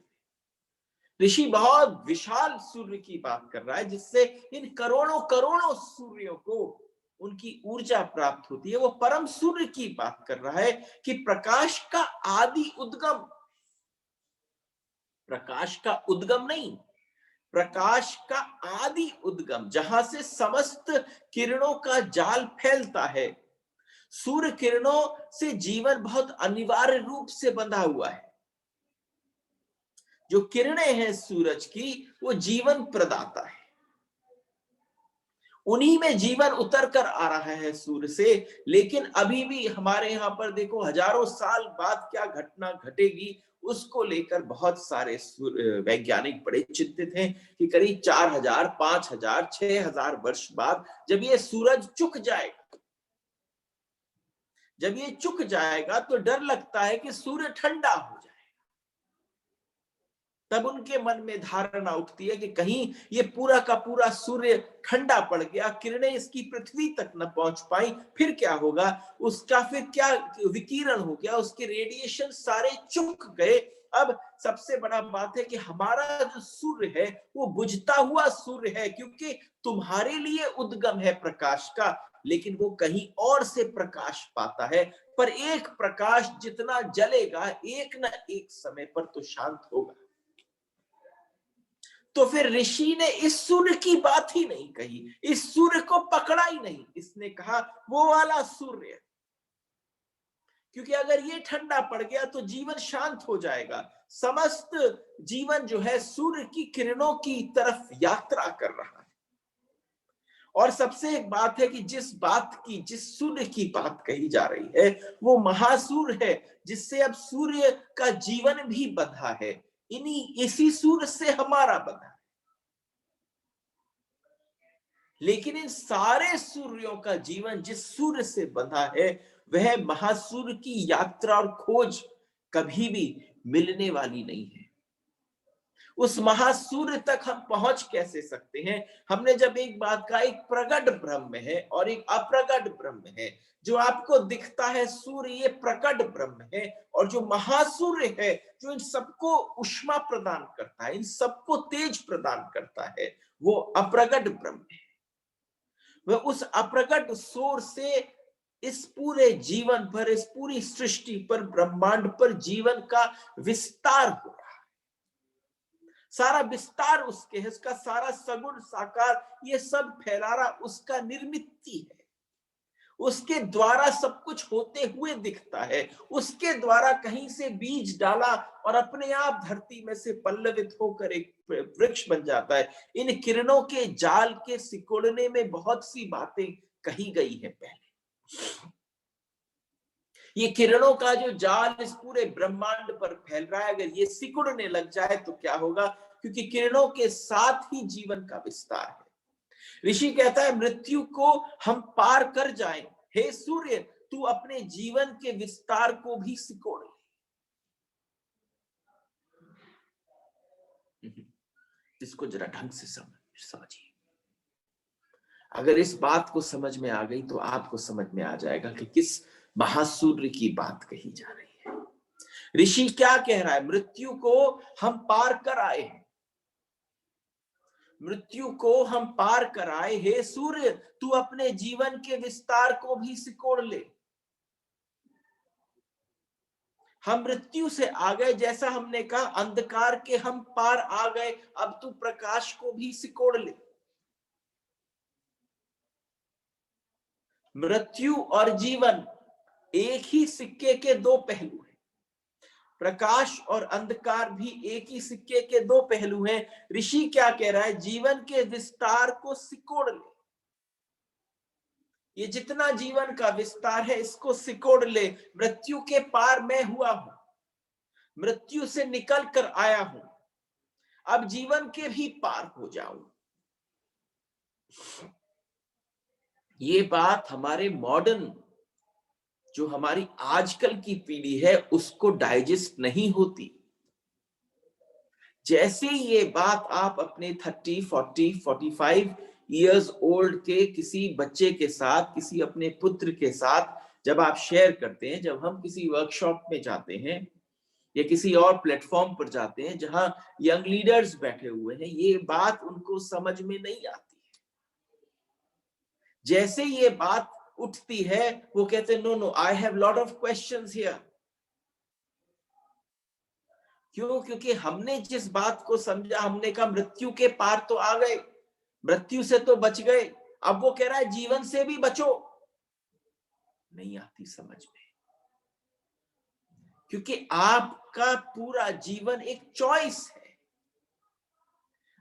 ऋषि बहुत विशाल सूर्य की बात कर रहा है, जिससे इन करोड़ों करोड़ों सूर्यों को उनकी ऊर्जा प्राप्त होती है। वो परम सूर्य की बात कर रहा है कि प्रकाश का आदि उद्गम, प्रकाश का उद्गम नहीं, प्रकाश का आदि उद्गम, जहां से समस्त किरणों का जाल फैलता है। सूर्य किरणों से जीवन बहुत अनिवार्य रूप से बंधा हुआ है। जो किरणें हैं सूरज की, वो जीवन प्रदाता है। उन्हीं में जीवन उतर कर आ रहा है सूर्य से। लेकिन अभी भी हमारे यहां पर देखो, हजारों साल बाद क्या घटना घटेगी उसको लेकर बहुत सारे वैज्ञानिक बड़े चिंतित हैं कि करीब 4000, 5000, 6000 वर्ष बाद जब ये सूरज चुक जाएगा, जब ये चुक जाएगा तो डर लगता है कि सूर्य ठंडा हो जाए। तब उनके मन में धारणा उठती है कि कहीं ये पूरा का पूरा सूर्य ठंडा पड़ गया, किरणें इसकी पृथ्वी तक न पहुंच पाई, फिर क्या होगा? उसका फिर क्या विकिरण हो गया, उसके रेडिएशन सारे चुक गए। अब सबसे बड़ा बात है कि हमारा जो सूर्य है वो बुझता हुआ सूर्य है, क्योंकि तुम्हारे लिए उद्गम है प्रकाश का, लेकिन वो कहीं और से प्रकाश पाता है। पर एक प्रकाश जितना जलेगा, एक न एक समय पर तो शांत होगा। तो फिर ऋषि ने इस सूर्य की बात ही नहीं कही, इस सूर्य को पकड़ा ही नहीं। इसने कहा वो वाला सूर्य, क्योंकि अगर ये ठंडा पड़ गया तो जीवन शांत हो जाएगा। समस्त जीवन जो है सूर्य की किरणों की तरफ यात्रा कर रहा है। और सबसे एक बात है कि जिस सूर्य की बात कही जा रही है वो महासूर्य है, जिससे अब सूर्य का जीवन भी बंधा है। इसी सूर्य से हमारा बंधा है। लेकिन इन सारे सूर्यों का जीवन जिस सूर्य से बंधा है, वह महासूर्य की यात्रा और खोज कभी भी मिलने वाली नहीं है। उस महासूर्य तक हम पहुंच कैसे सकते हैं? हमने जब एक बात का, एक प्रकट ब्रह्म है और एक अप्रकट ब्रह्म है। जो आपको दिखता है सूर्य, ये प्रकट ब्रह्म है, और जो महासूर्य है जो इन सबको उष्मा प्रदान करता है, इन सबको तेज प्रदान करता है, वो अप्रकट ब्रह्म है। वह उस अप्रकट सूर्य से इस पूरे जीवन पर, इस पूरी सृष्टि पर, ब्रह्मांड पर जीवन का विस्तार हो रहा है। सारा विस्तार उसके है, उसका सारा सगुण साकार ये सब फैला रहा उसका निर्मिति है। उसके द्वारा सब कुछ होते हुए दिखता है। उसके द्वारा कहीं से बीज डाला और अपने आप धरती में से पल्लवित होकर एक वृक्ष बन जाता है। इन किरणों के जाल के सिकोड़ने में बहुत सी बातें कही गई है पहले। ये किरणों का जो जाल इस पूरे ब्रह्मांड पर फैल रहा है, अगर ये सिकुड़ने लग जाए तो क्या होगा? क्योंकि किरणों के साथ ही जीवन का विस्तार है। ऋषि कहता है मृत्यु को हम पार कर जाएं, हे सूर्य तू अपने जीवन के विस्तार को भी सिकोड़ ले। इसको जरा ढंग से समझिए। अगर इस बात को समझ में आ गई तो आपको समझ में आ जाएगा कि किस महासूर्य की बात कही जा रही है। ऋषि क्या कह रहा है? मृत्यु को हम पार कर आए हैं, मृत्यु को हम पार कर आए, हे सूर्य तू अपने जीवन के विस्तार को भी सिकोड़ ले। हम मृत्यु से आ गए, जैसा हमने कहा अंधकार के हम पार आ गए, अब तू प्रकाश को भी सिकोड़ ले। मृत्यु और जीवन एक ही सिक्के के दो पहलू हैं। प्रकाश और अंधकार भी एक ही सिक्के के दो पहलू हैं। ऋषि क्या कह रहा है? जीवन के विस्तार को सिकोड़ ले। ये जितना जीवन का विस्तार है इसको सिकोड़ ले। मृत्यु के पार मैं हुआ हूं, मृत्यु से निकल कर आया हूं, अब जीवन के भी पार हो जाऊं। ये बात हमारे मॉडर्न, जो हमारी आजकल की पीढ़ी है, उसको डाइजेस्ट नहीं होती। जैसे ये बात आप अपने 30, 40, 45 इयर्स ओल्ड के किसी बच्चे के साथ, किसी अपने पुत्र के साथ जब आप शेयर करते हैं, जब हम किसी वर्कशॉप में जाते हैं या किसी और प्लेटफॉर्म पर जाते हैं जहां यंग लीडर्स बैठे हुए हैं, ये बात उनको समझ में नहीं आती। जैसे ये बात उठती है, वो कहते हैं, no no, I have lot of questions here. क्यों? क्योंकि हमने जिस बात को समझा, हमने कहा मृत्यु के पार तो आ गए, मृत्यु से तो बच गए, अब वो कह रहा है जीवन से भी बचो। नहीं आती समझ में, क्योंकि आपका पूरा जीवन एक चॉइस है।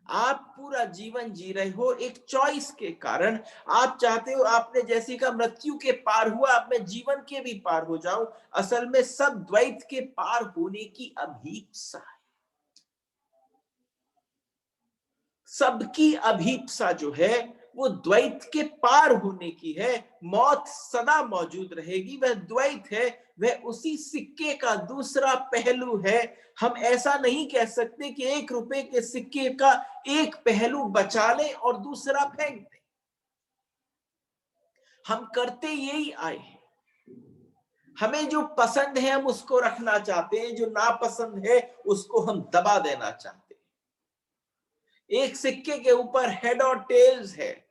आप पूरा जीवन जी रहे हो एक चॉइस के कारण। आप चाहते हो, आपने जैसे का मृत्यु के पार हुआ, अब मैं जीवन के भी पार हो जाऊं। असल में सब द्वैत के पार होने की अभीप्सा है। सबकी अभीप्सा जो है वो द्वैत के पार होने की है। मौत सदा मौजूद रहेगी, वह द्वैत है, वह उसी सिक्के का दूसरा पहलू है। हम ऐसा नहीं कह सकते कि 1 रुपए के सिक्के का एक पहलू बचा लें और दूसरा फेंक दें। हम करते यही आए हैं। हमें जो पसंद है हम उसको रखना चाहते हैं, जो नापसंद है उसको हम दबा देना चाहते हैं। एक सिक्के के ऊपर हेड और टेल्स है,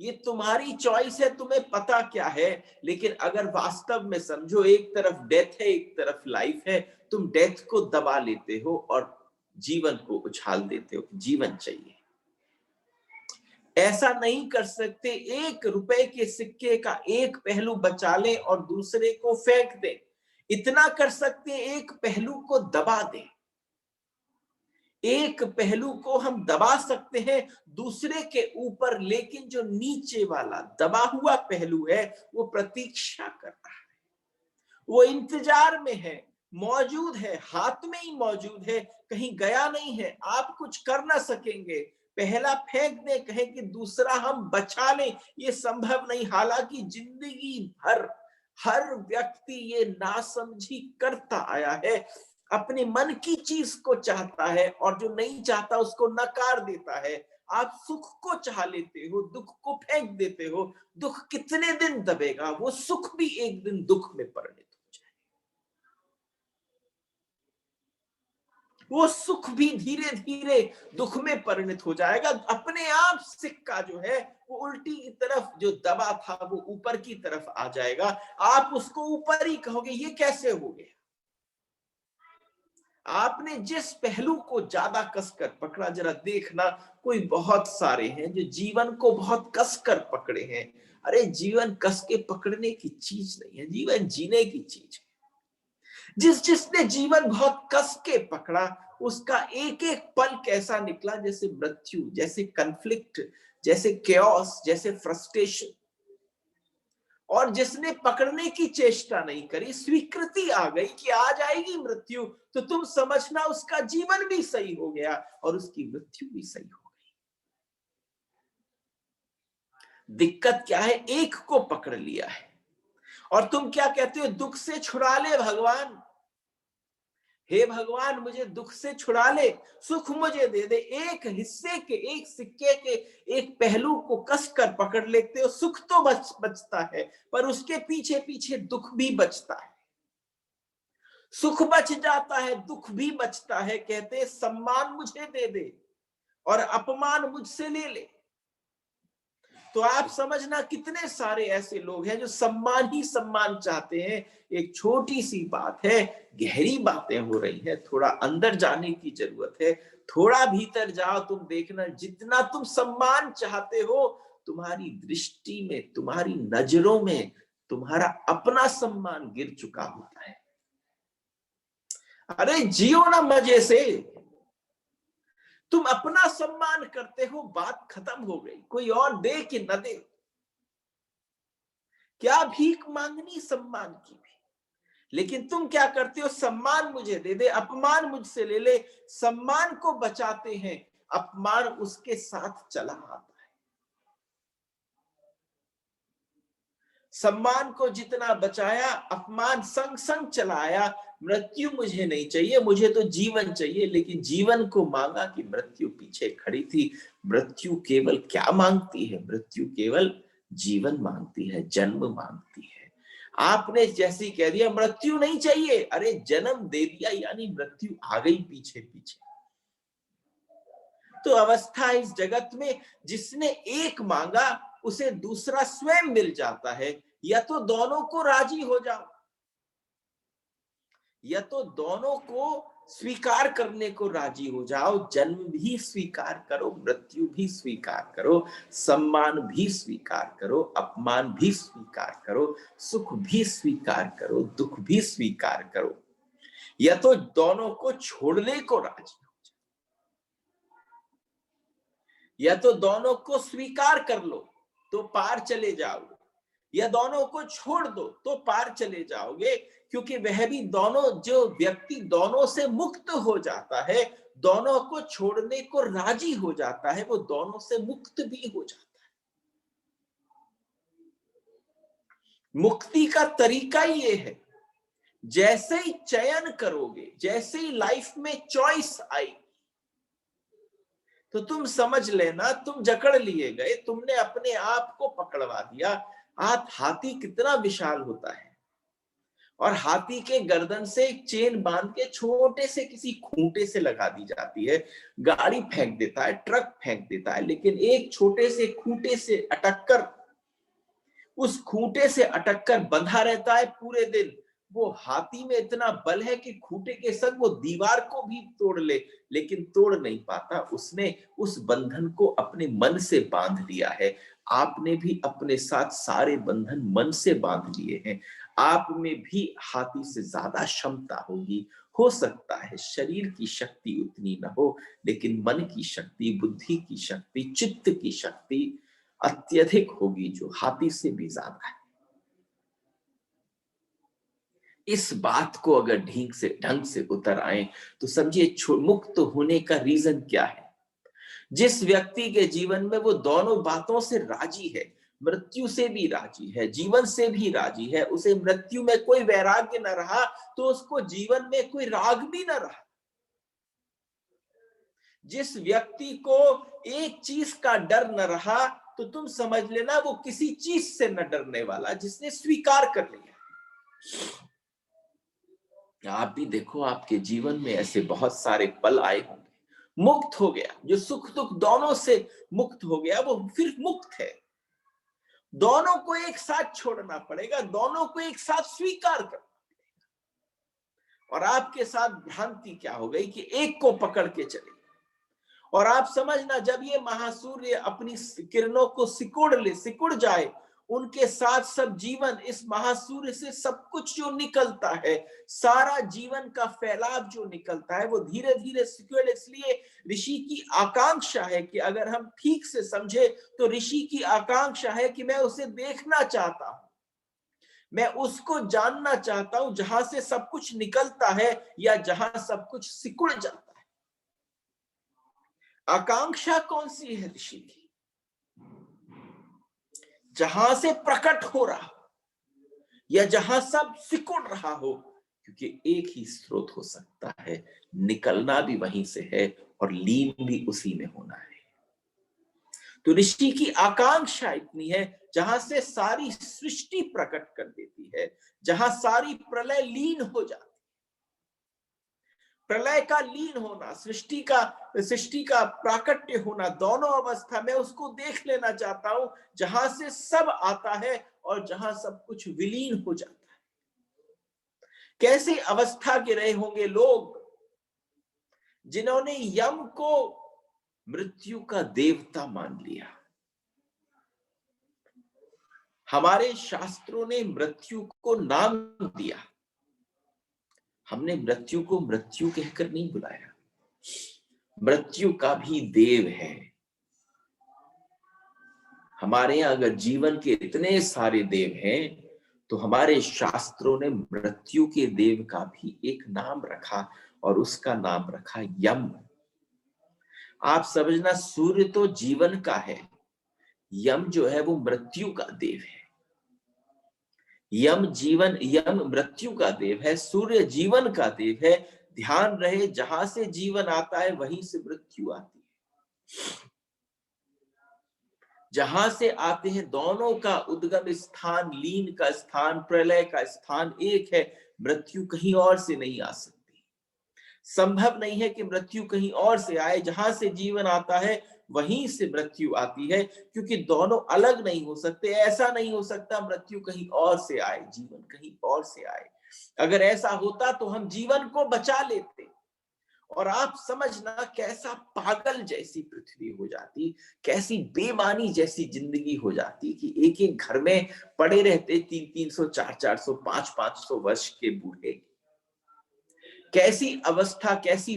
ये तुम्हारी चॉइस है, तुम्हें पता क्या है। लेकिन अगर वास्तव में समझो, एक तरफ डेथ है, एक तरफ लाइफ है, तुम डेथ को दबा लेते हो और जीवन को उछाल देते हो। जीवन चाहिए। ऐसा नहीं कर सकते 1 रुपए के सिक्के का एक पहलू बचा लें और दूसरे को फेंक दें। इतना कर सकते, एक पहलू को दबा दें। एक पहलू को हम दबा सकते हैं दूसरे के ऊपर, लेकिन जो नीचे वाला दबा हुआ पहलू है वो प्रतीक्षा कर रहा है, वो इंतजार में है, मौजूद है, हाथ में ही मौजूद है, कहीं गया नहीं है। आप कुछ कर ना सकेंगे, पहला फेंक दें, कहें कि दूसरा हम बचा लें, ये संभव नहीं। हालांकि जिंदगी भर हर व्यक्ति ये नासमझी करता आया है, अपने मन की चीज को चाहता है और जो नहीं चाहता उसको नकार देता है। आप सुख को चाह लेते हो, दुख को फेंक देते हो। दुख कितने दिन दबेगा? वो सुख भी एक दिन दुख में परिणत हो जाए, वो सुख भी धीरे धीरे दुख में परिणत हो जाएगा। अपने आप सिक्का जो है वो उल्टी की तरफ, जो दबा था वो ऊपर की तरफ आ जाएगा। आप उसको ऊपर ही कहोगे, ये कैसे हो गया? आपने जिस पहलू को ज्यादा कसकर पकड़ा, जरा देखना, कोई बहुत सारे हैं जो जीवन को बहुत कसकर पकड़े हैं। अरे जीवन कस के पकड़ने की चीज नहीं है, जीवन जीने की चीज है। जिसने जीवन बहुत कस के पकड़ा, उसका एक एक पल कैसा निकला, जैसे मृत्यु, जैसे कन्फ्लिक्ट, जैसे केओस, जैसे फ्रस्ट्रेशन। और जिसने पकड़ने की चेष्टा नहीं करी, स्वीकृति आ गई कि आ जाएगी मृत्यु, तो तुम समझना उसका जीवन भी सही हो गया और उसकी मृत्यु भी सही हो गई। दिक्कत क्या है? एक को पकड़ लिया है और तुम क्या कहते हो? दुख से छुड़ा ले भगवान, हे भगवान मुझे दुख से छुड़ा ले, सुख मुझे दे दे। एक हिस्से के, एक सिक्के के एक पहलू को कसकर पकड़ लेते हो, सुख तो बचता है, पर उसके पीछे पीछे दुख भी बचता है। सुख बच जाता है, दुख भी बचता है। कहते सम्मान मुझे दे दे और अपमान मुझसे ले ले। तो आप समझना, कितने सारे ऐसे लोग हैं जो सम्मान ही सम्मान चाहते हैं। एक छोटी सी बात है, गहरी बातें हो रही है, थोड़ा अंदर जाने की जरूरत है। थोड़ा भीतर जाओ, तुम देखना, जितना तुम सम्मान चाहते हो, तुम्हारी दृष्टि में, तुम्हारी नजरों में तुम्हारा अपना सम्मान गिर चुका होता है। अरे जियो ना मजे से। तुम अपना सम्मान करते हो, बात खत्म हो गई। कोई और दे कि न दे, क्या भीख मांगनी सम्मान की भी। लेकिन तुम क्या करते हो, सम्मान मुझे दे दे, अपमान मुझसे ले ले, सम्मान को बचाते हैं, अपमान उसके साथ चला आता है। सम्मान को जितना बचाया, अपमान संग संग चलाया। मृत्यु मुझे नहीं चाहिए, मुझे तो जीवन चाहिए, लेकिन जीवन को मांगा कि मृत्यु पीछे खड़ी थी। मृत्यु केवल क्या मांगती है, मृत्यु केवल जीवन मांगती है, जन्म मांगती है। आपने जैसे ही कह दिया मृत्यु नहीं चाहिए, अरे जन्म दे दिया यानी मृत्यु आ गई पीछे पीछे। तो अवस्था इस जगत में, जिसने एक मांगा उसे दूसरा स्वयं मिल जाता है। या तो दोनों को राजी हो जाओ, या तो दोनों को स्वीकार करने को राजी हो जाओ। जन्म भी स्वीकार करो, मृत्यु भी स्वीकार करो, सम्मान भी स्वीकार करो, अपमान भी स्वीकार करो, सुख भी स्वीकार करो, दुख भी स्वीकार करो। या तो दोनों को छोड़ने को राजी, या तो दोनों को स्वीकार कर लो तो पार चले जाओगे, या दोनों को छोड़ दो तो पार चले जाओगे। क्योंकि वह भी दोनों, जो व्यक्ति दोनों से मुक्त हो जाता है, दोनों को छोड़ने को राजी हो जाता है, वो दोनों से मुक्त भी हो जाता है। मुक्ति का तरीका ये है, जैसे ही चयन करोगे, जैसे ही लाइफ में चॉइस आई, तो तुम समझ लेना तुम जकड़ लिए गए, तुमने अपने आप को पकड़वा दिया। आप, हाथी कितना विशाल होता है, और हाथी के गर्दन से एक चेन बांध के छोटे से किसी खूंटे से लगा दी जाती है। गाड़ी फेंक देता है, ट्रक फेंक देता है, लेकिन एक छोटे से खूंटे से अटककर, उस खूंटे से अटककर बंधा रहता है पूरे दिन। वो हाथी में इतना बल है कि खूंटे के संग वो दीवार को भी तोड़ ले, लेकिन तोड़ नहीं पाता। उसने उस बंधन को अपने मन से बांध लिया है। आपने भी अपने साथ सारे बंधन मन से बांध लिए हैं। आप में भी हाथी से ज्यादा क्षमता होगी। हो सकता है शरीर की शक्ति उतनी ना हो, लेकिन मन की शक्ति, बुद्धि की शक्ति, चित्त की शक्ति अत्यधिक होगी, जो हाथी से भी ज्यादा है। इस बात को अगर ढंग से उतर आए तो समझिए मुक्त होने का रीजन क्या है। जिस व्यक्ति के जीवन में वो दोनों बातों से राजी है, मृत्यु से भी राजी है, जीवन से भी राजी है, उसे मृत्यु में कोई वैराग्य न रहा तो उसको जीवन में कोई राग भी न रहा। जिस व्यक्ति को एक चीज का डर न रहा, तो तुम समझ लेना वो किसी चीज से न डरने वाला, जिसने स्वीकार कर लिया। आप भी देखो, आपके जीवन में ऐसे बहुत सारे पल आए होंगे, मुक्त हो गया, जो सुख दुख दोनों से मुक्त हो गया, वो फिर मुक्त है। दोनों को एक साथ छोड़ना पड़ेगा, दोनों को एक साथ स्वीकार करना पड़ेगा। और आपके साथ भ्रांति क्या हो गई कि एक को पकड़ के चले। और आप समझना, जब ये महासूर्य अपनी किरणों को सिकुड़ जाए, उनके साथ सब जीवन, इस महासूर्य से सब कुछ जो निकलता है, सारा जीवन का फैलाव जो निकलता है, वो धीरे धीरे सिकुड़। इसलिए ऋषि की आकांक्षा है कि अगर हम ठीक से समझे तो ऋषि की आकांक्षा है कि मैं उसे देखना चाहता हूं, मैं उसको जानना चाहता हूं, जहां से सब कुछ निकलता है या जहां सब कुछ सिकुड़ जाता है। आकांक्षा कौन सी है ऋषि की? जहां से प्रकट हो रहा हो या जहां सब सिकुड़ रहा हो, क्योंकि एक ही स्रोत हो सकता है, निकलना भी वहीं से है और लीन भी उसी में होना है। तो ऋषि की आकांक्षा इतनी है, जहां से सारी सृष्टि प्रकट कर देती है, जहां सारी प्रलय लीन हो जाती है। प्रलय का लीन होना, सृष्टि का प्राकट्य होना, दोनों अवस्था में उसको देख लेना चाहता हूं, जहां से सब आता है और जहां सब कुछ विलीन हो जाता है। कैसी अवस्था के रहे होंगे लोग जिन्होंने यम को मृत्यु का देवता मान लिया। हमारे शास्त्रों ने मृत्यु को नाम दिया, हमने मृत्यु को मृत्यु कहकर नहीं बुलाया। मृत्यु का भी देव है। हमारे यहां अगर जीवन के इतने सारे देव हैं, तो हमारे शास्त्रों ने मृत्यु के देव का भी एक नाम रखा और उसका नाम रखा यम। आप समझना, सूर्य तो जीवन का है, यम जो है वो मृत्यु का देव है। यम मृत्यु का देव है, सूर्य जीवन का देव है। ध्यान रहे, जहां से जीवन आता है वहीं से मृत्यु आती है। जहां से आते हैं दोनों का उद्गम स्थान, लीन का स्थान, प्रलय का स्थान एक है। मृत्यु कहीं और से नहीं आ सकती। संभव नहीं है कि मृत्यु कहीं और से आए। जहां से जीवन आता है वहीं से मृत्यु आती है, क्योंकि दोनों अलग नहीं हो सकते। ऐसा नहीं हो सकता मृत्यु कहीं और से आए, जीवन कहीं और से आए। अगर ऐसा होता तो हम जीवन को बचा लेते। और आप समझना, कैसा पागल जैसी पृथ्वी हो जाती, कैसी बेमानी जैसी जिंदगी हो जाती कि एक एक घर में पड़े रहते 300-300, 400-400, 500-500 वर्ष के बूढ़े। कैसी अवस्था, कैसी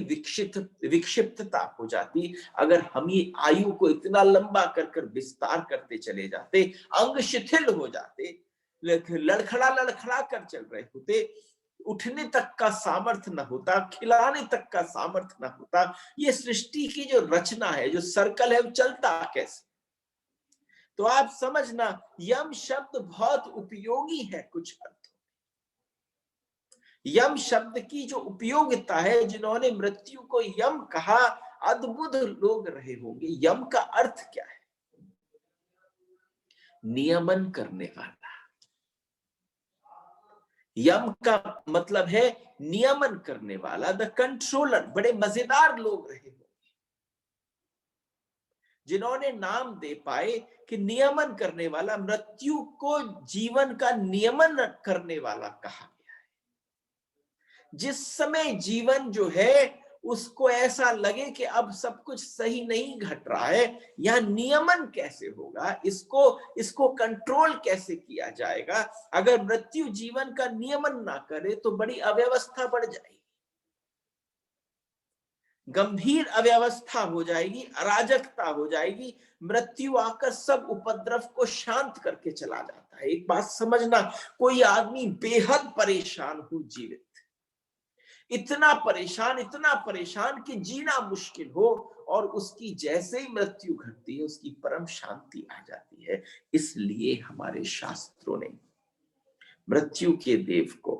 विक्षिप्तता हो जाती अगर हम ये आयु को इतना लंबा कर कर विस्तार करते चले जाते। अंग शिथिल हो जाते, लड़खड़ा लड़खड़ा कर चल रहे होते, उठने तक का सामर्थ्य न होता, खिलाने तक का सामर्थ्य न होता। ये सृष्टि की जो रचना है, जो सर्कल है, वो चलता कैसे? तो आप समझना, यम शब्द बहुत उपयोगी है कुछ अर्थ। यम शब्द की जो उपयोगिता है, जिन्होंने मृत्यु को यम कहा, अद्भुत लोग रहे होंगे। यम का अर्थ क्या है? नियमन करने वाला। यम का मतलब है नियमन करने वाला, द कंट्रोलर। बड़े मजेदार लोग रहे होंगे जिन्होंने नाम दे पाए कि नियमन करने वाला। मृत्यु को जीवन का नियमन करने वाला कहा। जिस समय जीवन जो है उसको ऐसा लगे कि अब सब कुछ सही नहीं घट रहा है, या नियमन कैसे होगा, इसको कंट्रोल कैसे किया जाएगा। अगर मृत्यु जीवन का नियमन ना करे तो बड़ी अव्यवस्था बढ़ जाएगी, गंभीर अव्यवस्था हो जाएगी, अराजकता हो जाएगी। मृत्यु आकर सब उपद्रव को शांत करके चला जाता है। एक बात समझना, कोई आदमी बेहद परेशान हो जीवित, इतना परेशान कि जीना मुश्किल हो, और उसकी जैसे ही मृत्यु घटती है उसकी परम शांति आ जाती है। इसलिए हमारे शास्त्रों ने मृत्यु के देव को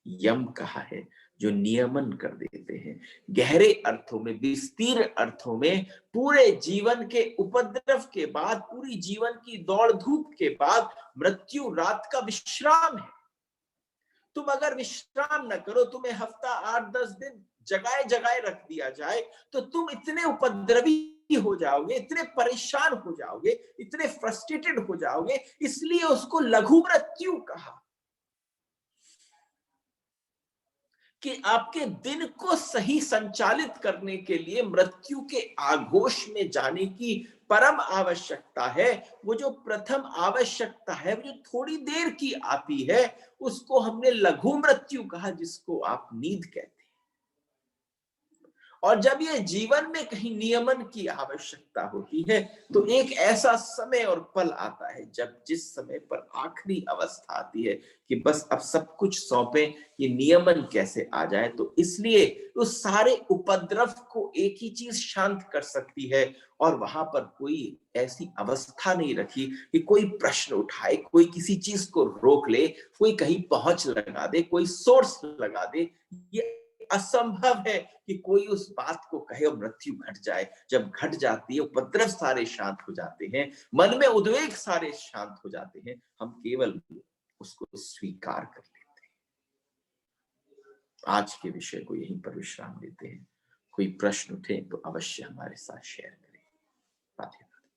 यम कहा है, जो नियमन कर देते हैं। गहरे अर्थों में, विस्तीर्ण अर्थों में, पूरे जीवन के उपद्रव के बाद, पूरी जीवन की दौड़ धूप के बाद मृत्यु रात का विश्राम है। तुम अगर विश्राम न करो, तुम्हें हफ्ता 8-10 दिन जगाए जगाए रख दिया जाए, तो तुम इतने उपद्रवी हो जाओगे, इतने परेशान हो जाओगे, इतने फ्रस्ट्रेटेड हो जाओगे। इसलिए उसको लघु मृत्यु कहा, कि आपके दिन को सही संचालित करने के लिए मृत्यु के आघोष में जाने की परम आवश्यकता है। वो जो प्रथम आवश्यकता है, वो जो थोड़ी देर की आती है, उसको हमने लघु मृत्यु कहा, जिसको आप नींद कहते हैं। और जब ये जीवन में कहीं नियमन की आवश्यकता होती है, तो एक ऐसा समय और पल आता है जब जिस समय पर आखिरी अवस्था आती है कि बस अब सब कुछ सौंपे, ये नियमन कैसे आ जाए। तो इसलिए उस सारे उपद्रव को एक ही चीज शांत कर सकती है, और वहां पर कोई ऐसी अवस्था नहीं रखी कि कोई प्रश्न उठाए, कोई किसी चीज को रोक ले, कोई कहीं पहुंच लगा दे, कोई सोर्स लगा दे। ये असंभव है कि कोई उस बात को कहे और मृत्यु घट जाए। जब घट जाती है, उपद्रव सारे शांत हो जाते हैं, मन में उद्वेग सारे शांत हो जाते हैं, हम केवल उसको स्वीकार कर लेते हैं। आज के विषय को यहीं पर विश्राम देते हैं। कोई प्रश्न उठे तो अवश्य हमारे साथ शेयर करें। राधे राधे।